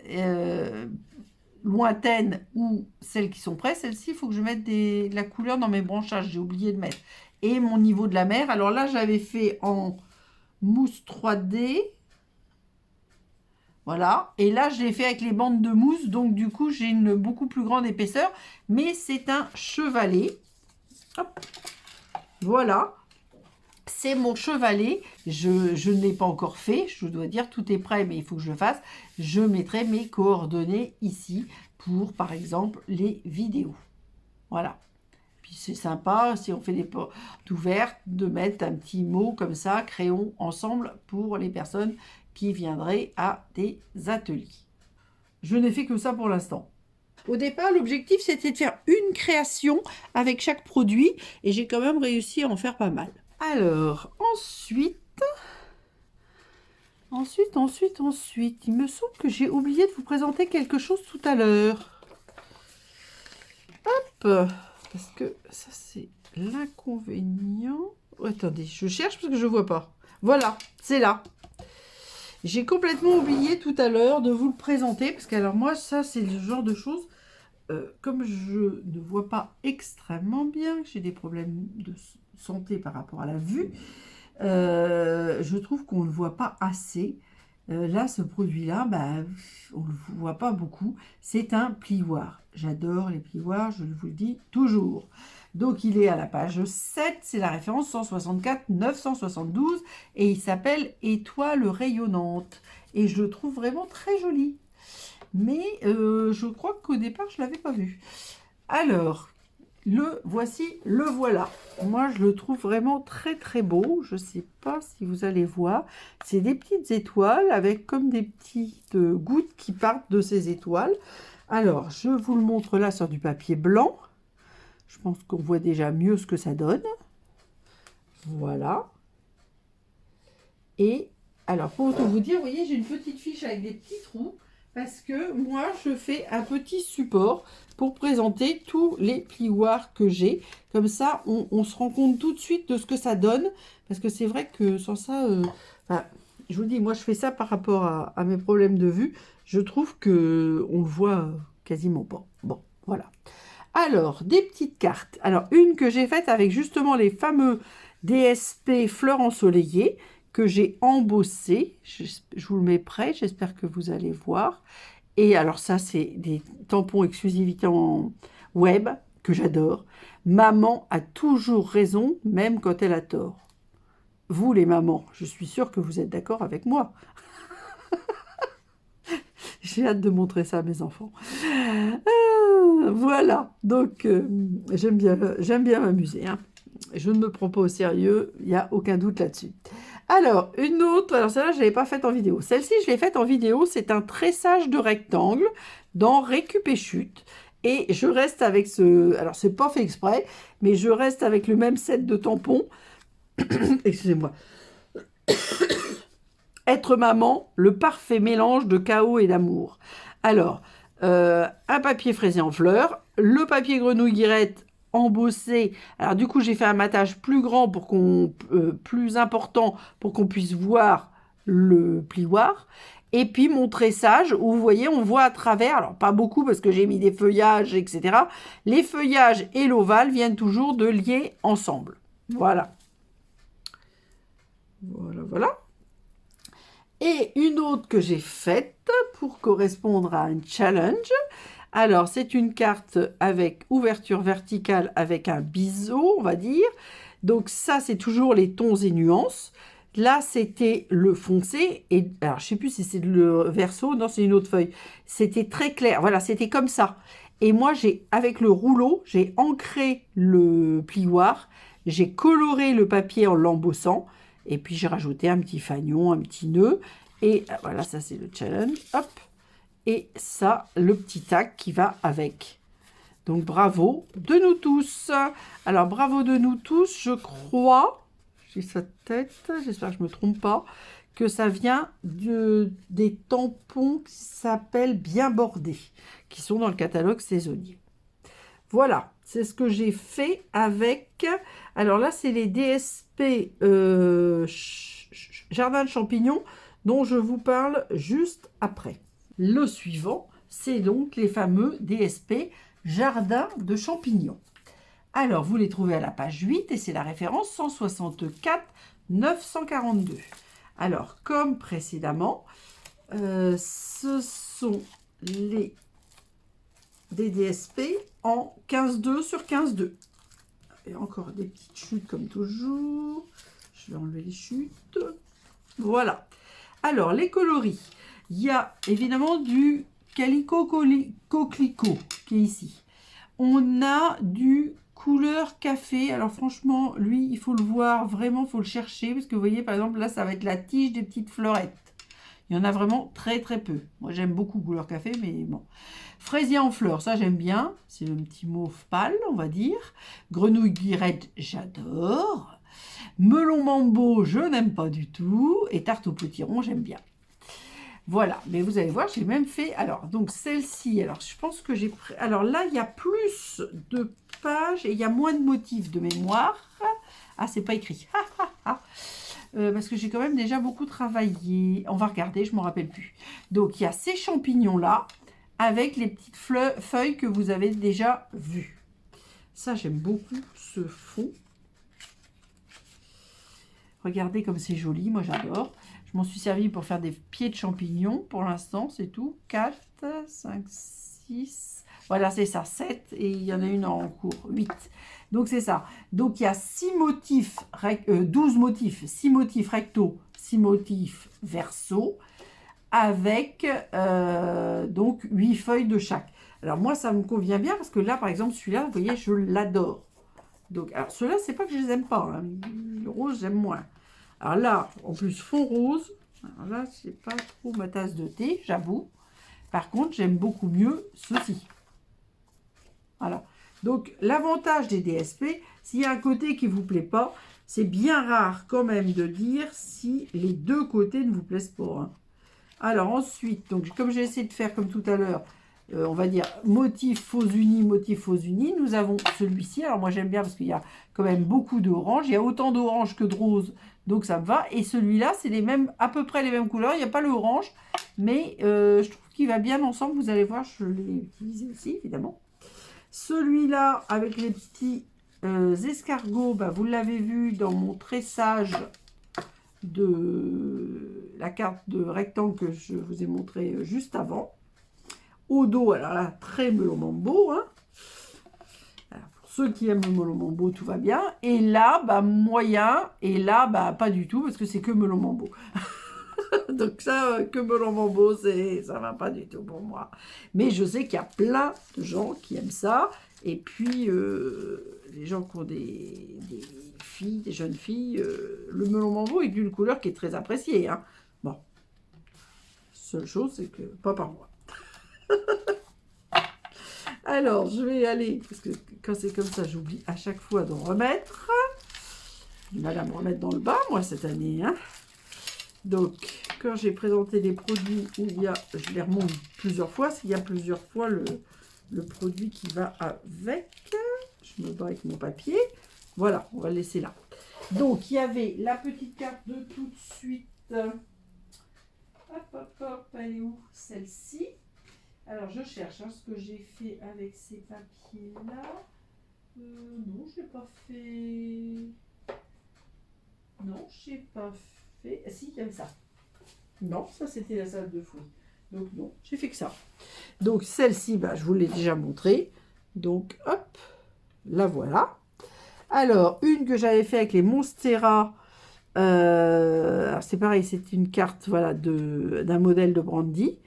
lointaines ou celles qui sont prêtes. Celles-ci, il faut que je mette de la couleur dans mes branchages, j'ai oublié de mettre. Et mon niveau de la mer, alors là j'avais fait en mousse 3D. Voilà. Et là, je l'ai fait avec les bandes de mousse. Donc, du coup, j'ai une beaucoup plus grande épaisseur. Mais c'est un chevalet. Hop. Voilà. C'est mon chevalet. Je ne l'ai pas encore fait. Je dois dire, tout est prêt, mais il faut que je le fasse. Je mettrai mes coordonnées ici pour, par exemple, les vidéos. Voilà. Puis c'est sympa, si on fait des portes ouvertes, de mettre un petit mot comme ça, crayon ensemble, pour les personnes qui viendraient à des ateliers. Je n'ai fait que ça pour l'instant. Au départ, l'objectif, c'était de faire une création avec chaque produit, et j'ai quand même réussi à en faire pas mal. Alors, ensuite, il me semble que j'ai oublié de vous présenter quelque chose tout à l'heure. Hop, parce que ça, c'est l'inconvénient. Oh, attendez, je cherche parce que je ne vois pas. Voilà, c'est là. J'ai complètement oublié tout à l'heure de vous le présenter, parce que alors moi, ça, c'est le genre de choses, comme je ne vois pas extrêmement bien, que j'ai des problèmes de santé par rapport à la vue, je trouve qu'on ne le voit pas assez. Là, ce produit-là, bah, on ne le voit pas beaucoup. C'est un plioir. J'adore les plioirs, je vous le dis toujours. Donc, il est à la page 7, c'est la référence 164 972 et il s'appelle Étoile rayonnante. Et je le trouve vraiment très joli. Mais je crois qu'au départ, je ne l'avais pas vu. Alors, le voilà. Moi, je le trouve vraiment très très beau. Je ne sais pas si vous allez voir. C'est des petites étoiles avec comme des petites gouttes qui partent de ces étoiles. Alors, je vous le montre là sur du papier blanc. Je pense qu'on voit déjà mieux ce que ça donne. Voilà. Et alors, pour tout vous dire, vous voyez, j'ai une petite fiche avec des petits trous. Parce que moi, je fais un petit support pour présenter tous les plioirs que j'ai. Comme ça, on se rend compte tout de suite de ce que ça donne. Parce que c'est vrai que sans ça, enfin, je vous dis, moi, je fais ça par rapport à mes problèmes de vue. Je trouve que on le voit quasiment pas. Bon, voilà. Alors, des petites cartes. Alors, une que j'ai faite avec justement les fameux DSP fleurs ensoleillées que j'ai embossé. Je vous le mets prêt, j'espère que vous allez voir. Et alors ça, c'est des tampons exclusivité en web que j'adore. Maman a toujours raison, même quand elle a tort. Vous, les mamans, je suis sûre que vous êtes d'accord avec moi. J'ai hâte de montrer ça à mes enfants. Voilà, donc j'aime bien m'amuser. Hein. Je ne me prends pas au sérieux, il n'y a aucun doute là-dessus. Alors, une autre, alors celle-là, je ne l'avais pas faite en vidéo. Celle-ci, je l'ai faite en vidéo, c'est un tressage de rectangle dans Récup et Chute. Et je reste avec ce... Alors, c'est pas fait exprès, mais je reste avec le même set de tampons. Excusez-moi. Être maman, le parfait mélange de chaos et d'amour. Alors, un papier fraisé en fleurs, le papier grenouille guirette embossé. Alors du coup, j'ai fait un matage plus grand pour plus important pour qu'on puisse voir le plioir. Et puis mon tressage, où vous voyez, on voit à travers, alors pas beaucoup parce que j'ai mis des feuillages, etc. Les feuillages et l'ovale viennent toujours de lier ensemble. Voilà. Voilà, voilà. Et une autre que j'ai faite pour correspondre à un challenge. Alors, c'est une carte avec ouverture verticale avec un biseau, on va dire. Donc ça, c'est toujours les tons et nuances. Là, c'était le foncé. Et alors, je ne sais plus si c'est le verso. Non, c'est une autre feuille. C'était très clair. Voilà, c'était comme ça. Et moi, avec le rouleau, j'ai ancré le plioir. J'ai coloré le papier en l'embossant. Et puis, j'ai rajouté un petit fanion, un petit nœud. Et voilà, ça, c'est le challenge. Hop. Et ça, le petit tac qui va avec. Donc, bravo de nous tous. Alors, bravo de nous tous, je crois, j'ai sa tête, j'espère que je ne me trompe pas, que ça vient des tampons qui s'appellent Bien Bordés, qui sont dans le catalogue saisonnier. Voilà, c'est ce que j'ai fait avec... Alors là, c'est les DSP Jardin de champignons dont je vous parle juste après. Le suivant, c'est donc les fameux DSP Jardin de champignons. Alors, vous les trouvez à la page 8 et c'est la référence 164 942. Alors, comme précédemment, ce sont des DSP en 15-2 sur 15-2. Et encore des petites chutes comme toujours. Je vais enlever les chutes. Voilà. Alors, les coloris. Il y a évidemment du Calico Coquelicot qui est ici. On a du couleur café. Alors franchement, lui, il faut le voir, vraiment, il faut le chercher. Parce que vous voyez, par exemple, là, ça va être la tige des petites fleurettes. Il y en a vraiment très très peu. Moi, j'aime beaucoup couleur café, mais bon. Fraisier en fleurs, ça j'aime bien. C'est le petit mauve pâle, on va dire. Grenouille guirette, j'adore. Melon mambo, je n'aime pas du tout. Et tarte au potiron, j'aime bien. Voilà, mais vous allez voir, j'ai même fait... Alors, donc celle-ci, alors je pense que j'ai... Alors là, il y a plus de pages et il y a moins de motifs de mémoire. Ah, c'est pas écrit. Parce que j'ai quand même déjà beaucoup travaillé. On va regarder, je ne me rappelle plus. Donc, il y a ces champignons-là avec les petites feuilles que vous avez déjà vues. Ça, j'aime beaucoup ce fond. Regardez comme c'est joli, moi j'adore. Je m'en suis servi pour faire des pieds de champignons. Pour l'instant, c'est tout. 4, 5, 6. Voilà, c'est ça. 7. Et il y en a une en cours. 8. Donc, c'est ça. Donc, il y a 6 motifs, 12 motifs. 6 motifs recto, 6 motifs verso. Avec donc 8 feuilles de chaque. Alors, moi, ça me convient bien parce que là, par exemple, celui-là, vous voyez, je l'adore. Donc, alors, ceux-là, c'est pas que je les aime pas. Hein. Le rose, j'aime moins. Alors là, en plus, fond rose. Alors là, c'est pas trop ma tasse de thé, j'avoue. Par contre, j'aime beaucoup mieux ceci. Voilà. Donc, l'avantage des DSP, s'il y a un côté qui ne vous plaît pas, c'est bien rare quand même de dire si les deux côtés ne vous plaisent pas. Hein. Alors ensuite, donc comme j'ai essayé de faire comme tout à l'heure, on va dire motif faux unis, nous avons celui-ci. Alors moi j'aime bien parce qu'il y a quand même beaucoup d'orange. Il y a autant d'orange que de rose, donc ça me va. Et celui-là, c'est les mêmes, à peu près les mêmes couleurs. Il n'y a pas le orange, mais je trouve qu'il va bien ensemble. Vous allez voir, je l'ai utilisé aussi, évidemment. Celui-là, avec les petits escargots, bah, vous l'avez vu dans mon tressage de la carte de rectangle que je vous ai montré juste avant. Au dos, alors là, très melon mambo. Hein. Alors, pour ceux qui aiment le melon mambo, tout va bien. Et là, bah, moyen. Et là, bah, pas du tout, parce que c'est que melon mambo. Donc ça, que melon mambo, ça va pas du tout pour moi. Mais je sais qu'il y a plein de gens qui aiment ça. Et puis, les gens qui ont des filles, des jeunes filles, le melon mambo est d'une couleur qui est très appréciée. Hein. Bon, seule chose, c'est que pas par moi. Alors, je vais aller, parce que quand c'est comme ça, j'oublie à chaque fois d'en remettre. J'ai mal à me remettre dans le bas, moi, cette année. Hein. Donc, quand j'ai présenté les produits où il y a, je les remonte plusieurs fois, s'il y a plusieurs fois le produit qui va avec. Je me bats avec mon papier. Voilà, on va le laisser là. Donc, il y avait la petite carte de tout de suite. Hop, hop, hop, elle est où? Celle-ci. Alors, je cherche hein, ce que j'ai fait avec ces papiers-là. Non, je n'ai pas fait... Non, je n'ai pas fait... Ah, si, comme ça. Non, ça, c'était la salade de fruits. Donc, non, j'ai fait que ça. Donc, celle-ci, bah, je vous l'ai déjà montrée. Donc, hop, la voilà. Alors, une que j'avais fait avec les Monstera. C'est pareil, c'est une carte voilà, d'un modèle de brandy.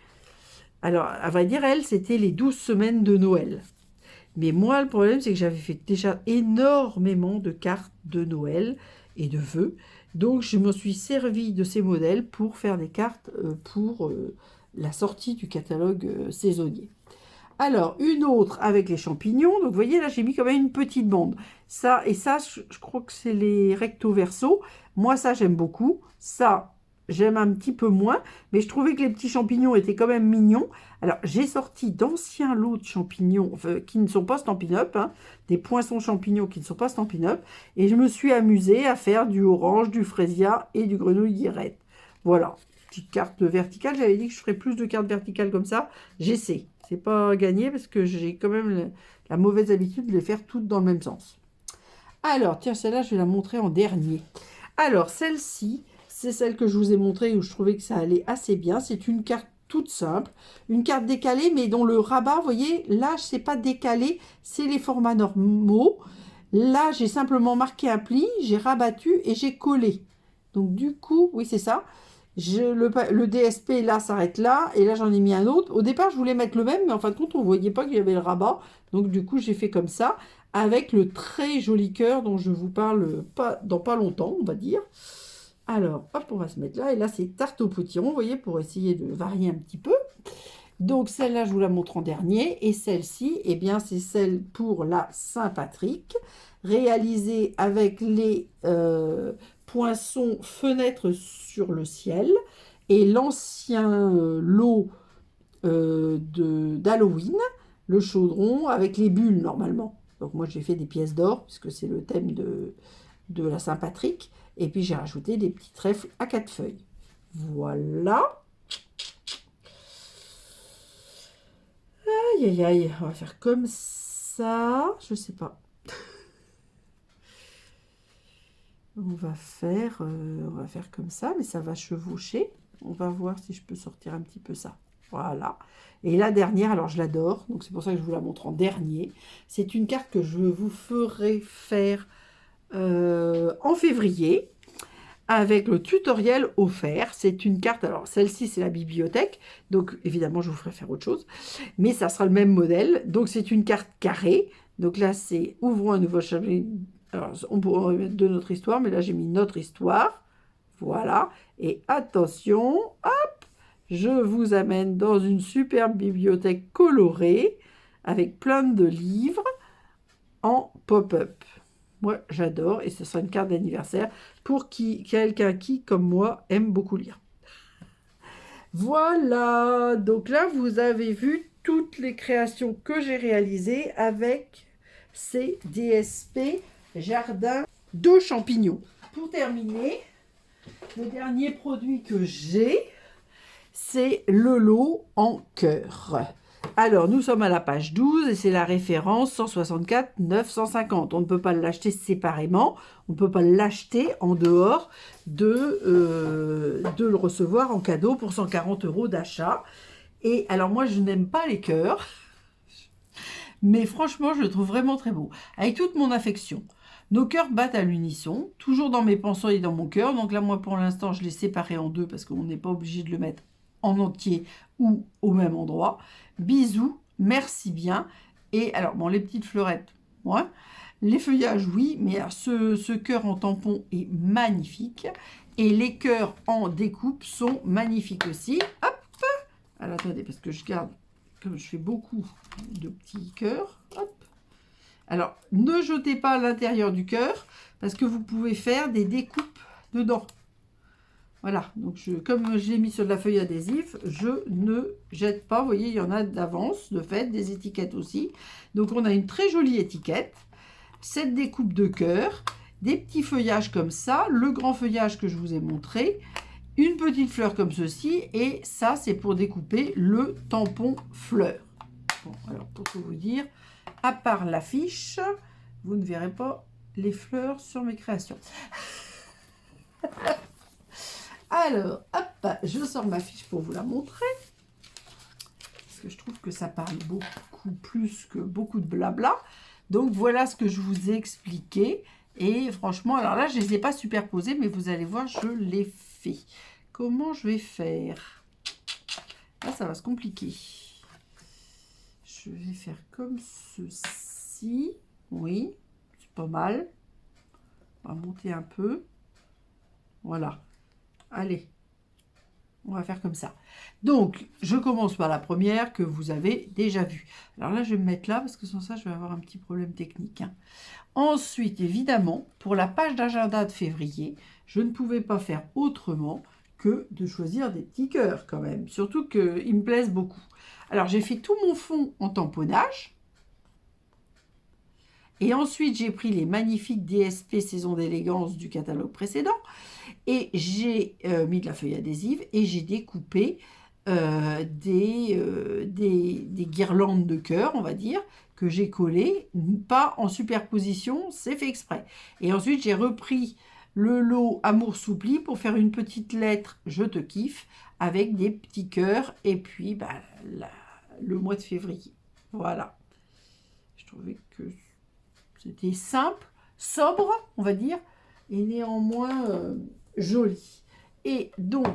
Alors, à vrai dire, elle, c'était les 12 semaines de Noël. Mais moi, le problème, c'est que j'avais fait déjà énormément de cartes de Noël et de vœux. Donc, je me suis servi de ces modèles pour faire des cartes pour la sortie du catalogue saisonnier. Alors, une autre avec les champignons. Donc, vous voyez, là, j'ai mis quand même une petite bande. Ça, et ça, je crois que c'est les recto verso. Moi, ça, j'aime beaucoup. Ça, j'aime un petit peu moins. Mais je trouvais que les petits champignons étaient quand même mignons. Alors, j'ai sorti d'anciens lots de champignons qui ne sont pas Stampin' Up. Hein, des poinçons champignons qui ne sont pas Stampin' Up. Et je me suis amusée à faire du orange, du frésia et du grenouille guirette. Voilà. Petite carte verticale. J'avais dit que je ferais plus de cartes verticales comme ça. J'essaie. C'est pas gagné parce que j'ai quand même la mauvaise habitude de les faire toutes dans le même sens. Alors, tiens, celle-là, je vais la montrer en dernier. Alors, celle-ci, c'est celle que je vous ai montrée où je trouvais que ça allait assez bien. C'est une carte toute simple, une carte décalée, mais dont le rabat, vous voyez, là, c'est pas décalé, c'est les formats normaux. Là, j'ai simplement marqué un pli, j'ai rabattu et j'ai collé. Donc, du coup, oui, c'est ça. Le DSP là s'arrête là et là j'en ai mis un autre. Au départ je voulais mettre le même mais en fin de compte on ne voyait pas qu'il y avait le rabat. Donc du coup j'ai fait comme ça avec le très joli cœur dont je vous parle dans pas longtemps on va dire. Alors hop on va se mettre là et là c'est tarte au potiron vous voyez pour essayer de varier un petit peu. Donc celle-là je vous la montre en dernier et celle-ci eh bien c'est celle pour la Saint-Patrick réalisée avec les poinçons fenêtres sur le ciel et l'ancien lot d'Halloween, le chaudron avec les bulles normalement. Donc moi j'ai fait des pièces d'or puisque c'est le thème de la Saint-Patrick et puis j'ai rajouté des petits trèfles à 4 feuilles. Voilà. Aïe aïe aïe, on va faire comme ça, je sais pas. On va faire comme ça, mais ça va chevaucher. On va voir si je peux sortir un petit peu ça. Voilà. Et la dernière, alors je l'adore, donc c'est pour ça que je vous la montre en dernier. C'est une carte que je vous ferai faire en février avec le tutoriel offert. C'est une carte, alors celle-ci c'est la bibliothèque, donc évidemment je vous ferai faire autre chose, mais ça sera le même modèle. Donc c'est une carte carrée. Donc là c'est ouvrons un nouveau chapitre. Alors, on pourrait mettre de notre histoire, mais là, j'ai mis notre histoire. Voilà. Et attention, hop, je vous amène dans une superbe bibliothèque colorée avec plein de livres en pop-up. Moi, j'adore et ce sera une carte d'anniversaire pour quelqu'un qui, comme moi, aime beaucoup lire. Voilà, donc là, vous avez vu toutes les créations que j'ai réalisées avec ces DSP Jardin de champignons. Pour terminer, le dernier produit que j'ai, c'est le lot en cœur. Alors, nous sommes à la page 12 et c'est la référence 164 950. On ne peut pas l'acheter séparément, on ne peut pas l'acheter en dehors de le recevoir en cadeau pour 140 € d'achat. Et alors, moi, je n'aime pas les cœurs, mais franchement, je le trouve vraiment très beau. Avec toute mon affection. Nos cœurs battent à l'unisson, toujours dans mes pensées et dans mon cœur. Donc là, moi, pour l'instant, je l'ai séparé en deux parce qu'on n'est pas obligé de le mettre en entier ou au même endroit. Bisous, merci bien. Et alors, bon, les petites fleurettes, ouais. Les feuillages, oui, mais ce cœur en tampon est magnifique. Et les cœurs en découpe sont magnifiques aussi. Hop! Alors, attendez, parce que je garde, comme je fais beaucoup de petits cœurs, hop. Alors, ne jetez pas à l'intérieur du cœur, parce que vous pouvez faire des découpes dedans. Voilà, donc comme je l'ai mis sur de la feuille adhésive, je ne jette pas. Vous voyez, il y en a d'avance, de fait, des étiquettes aussi. Donc, on a une très jolie étiquette, cette découpe de cœur, des petits feuillages comme ça, le grand feuillage que je vous ai montré, une petite fleur comme ceci, et ça, c'est pour découper le tampon fleur. Bon, alors, pour tout vous dire, à part l'affiche, vous ne verrez pas les fleurs sur mes créations. Alors, hop, je sors ma fiche pour vous la montrer. Parce que je trouve que ça parle beaucoup plus que beaucoup de blabla. Donc, voilà ce que je vous ai expliqué. Et franchement, alors là, je ne les ai pas superposés, mais vous allez voir, je les fais. Comment je vais faire? Là, ça va se compliquer. Je vais faire comme ceci. Oui, c'est pas mal. On va monter un peu. Voilà. Allez, on va faire comme ça. Donc, je commence par la première que vous avez déjà vue. Alors là, je vais me mettre là parce que sans ça, je vais avoir un petit problème technique. Ensuite, évidemment, pour la page d'agenda de février, je ne pouvais pas faire autrement que de choisir des petits cœurs quand même. Surtout qu'ils me plaisent beaucoup. Alors, j'ai fait tout mon fond en tamponnage. Et ensuite, j'ai pris les magnifiques DSP Saison d'élégance du catalogue précédent. Et j'ai mis de la feuille adhésive et j'ai découpé des guirlandes de cœur, on va dire, que j'ai collées, pas en superposition, c'est fait exprès. Et ensuite, j'ai repris le lot Amour Soupli pour faire une petite lettre « Je te kiffe » avec des petits cœurs et puis le mois de février. Voilà. Je trouvais que c'était simple, sobre, on va dire, et néanmoins joli. Et donc,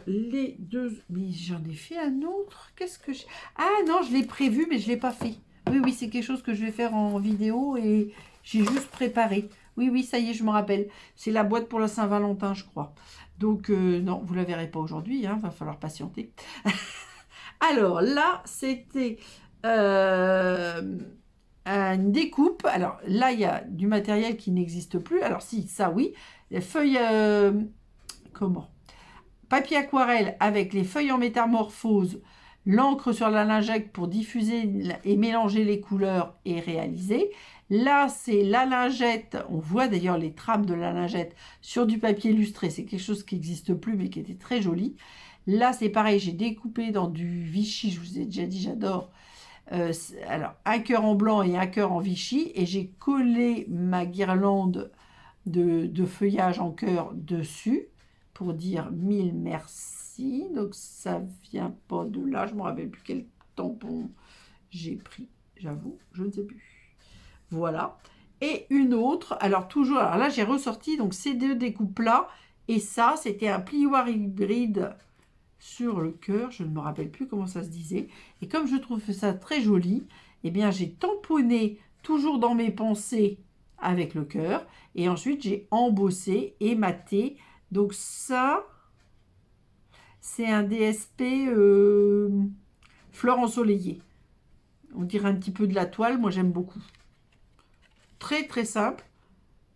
les deux... Mais j'en ai fait un autre. Qu'est-ce que j'ai... Ah non, je l'ai prévu, mais je ne l'ai pas fait. Oui, oui, c'est quelque chose que je vais faire en vidéo et j'ai juste préparé. Oui, oui, ça y est, je me rappelle. C'est la boîte pour la Saint-Valentin, je crois. Donc, non, vous ne la verrez pas aujourd'hui, hein, va falloir patienter. Alors, là, c'était... une découpe. Alors là, il y a du matériel qui n'existe plus. Alors si, ça oui. Les feuilles... comment? Papier aquarelle avec les feuilles en métamorphose, l'encre sur la lingette pour diffuser et mélanger les couleurs est réalisée. Là, c'est la lingette. On voit d'ailleurs les trames de la lingette sur du papier illustré. C'est quelque chose qui n'existe plus, mais qui était très joli. Là, c'est pareil. J'ai découpé dans du Vichy. Je vous ai déjà dit, j'adore. Alors, un cœur en blanc et un cœur en Vichy. Et j'ai collé ma guirlande de feuillage en cœur dessus pour dire 1000 merci. Donc, ça vient pas de là. Je ne me rappelle plus quel tampon j'ai pris. J'avoue, je ne sais plus. Voilà. Et une autre. Alors, toujours. Alors là, j'ai ressorti donc ces deux découpes-là. Et ça, c'était un plioir hybride sur le cœur. Je ne me rappelle plus comment ça se disait. Et comme je trouve ça très joli, eh bien, j'ai tamponné toujours dans mes pensées avec le cœur. Et ensuite, j'ai embossé et maté. Donc ça, c'est un DSP fleur ensoleillée. On dirait un petit peu de la toile. Moi, j'aime beaucoup. Très, très simple.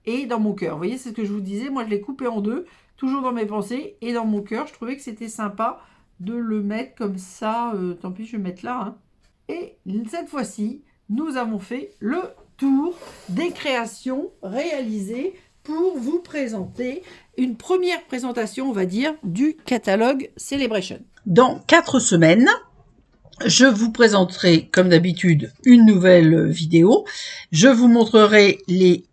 Et dans mon cœur. Vous voyez, c'est ce que je vous disais. Moi, je l'ai coupé en deux. Toujours dans mes pensées et dans mon cœur. Je trouvais que c'était sympa de le mettre comme ça. Tant pis, je vais mettre là. Hein. Et cette fois-ci, nous avons fait le tour des créations réalisées pour vous présenter une première présentation, on va dire, du catalogue Celebration.
Dans 4 semaines, je vous présenterai, comme d'habitude, une nouvelle vidéo. Je vous montrerai les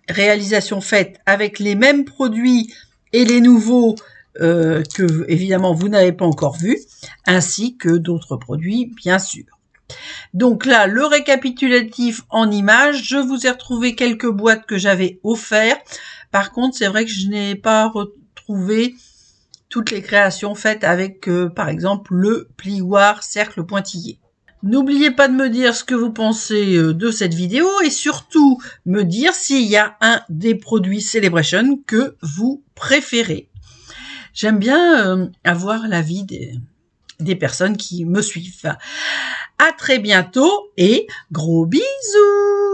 réalisations faites avec les mêmes produits et les nouveaux que, évidemment, vous n'avez pas encore vus, ainsi que d'autres produits, bien sûr. Donc là, le récapitulatif en images, je vous ai retrouvé quelques boîtes que j'avais offertes. Par contre, c'est vrai que je n'ai pas retrouvé toutes les créations faites avec, par exemple, le plioir cercle pointillé. N'oubliez pas de me dire ce que vous pensez de cette vidéo et surtout me dire s'il y a un des produits Celebration que vous préférez. J'aime bien avoir l'avis des personnes qui me suivent. À très bientôt et gros bisous!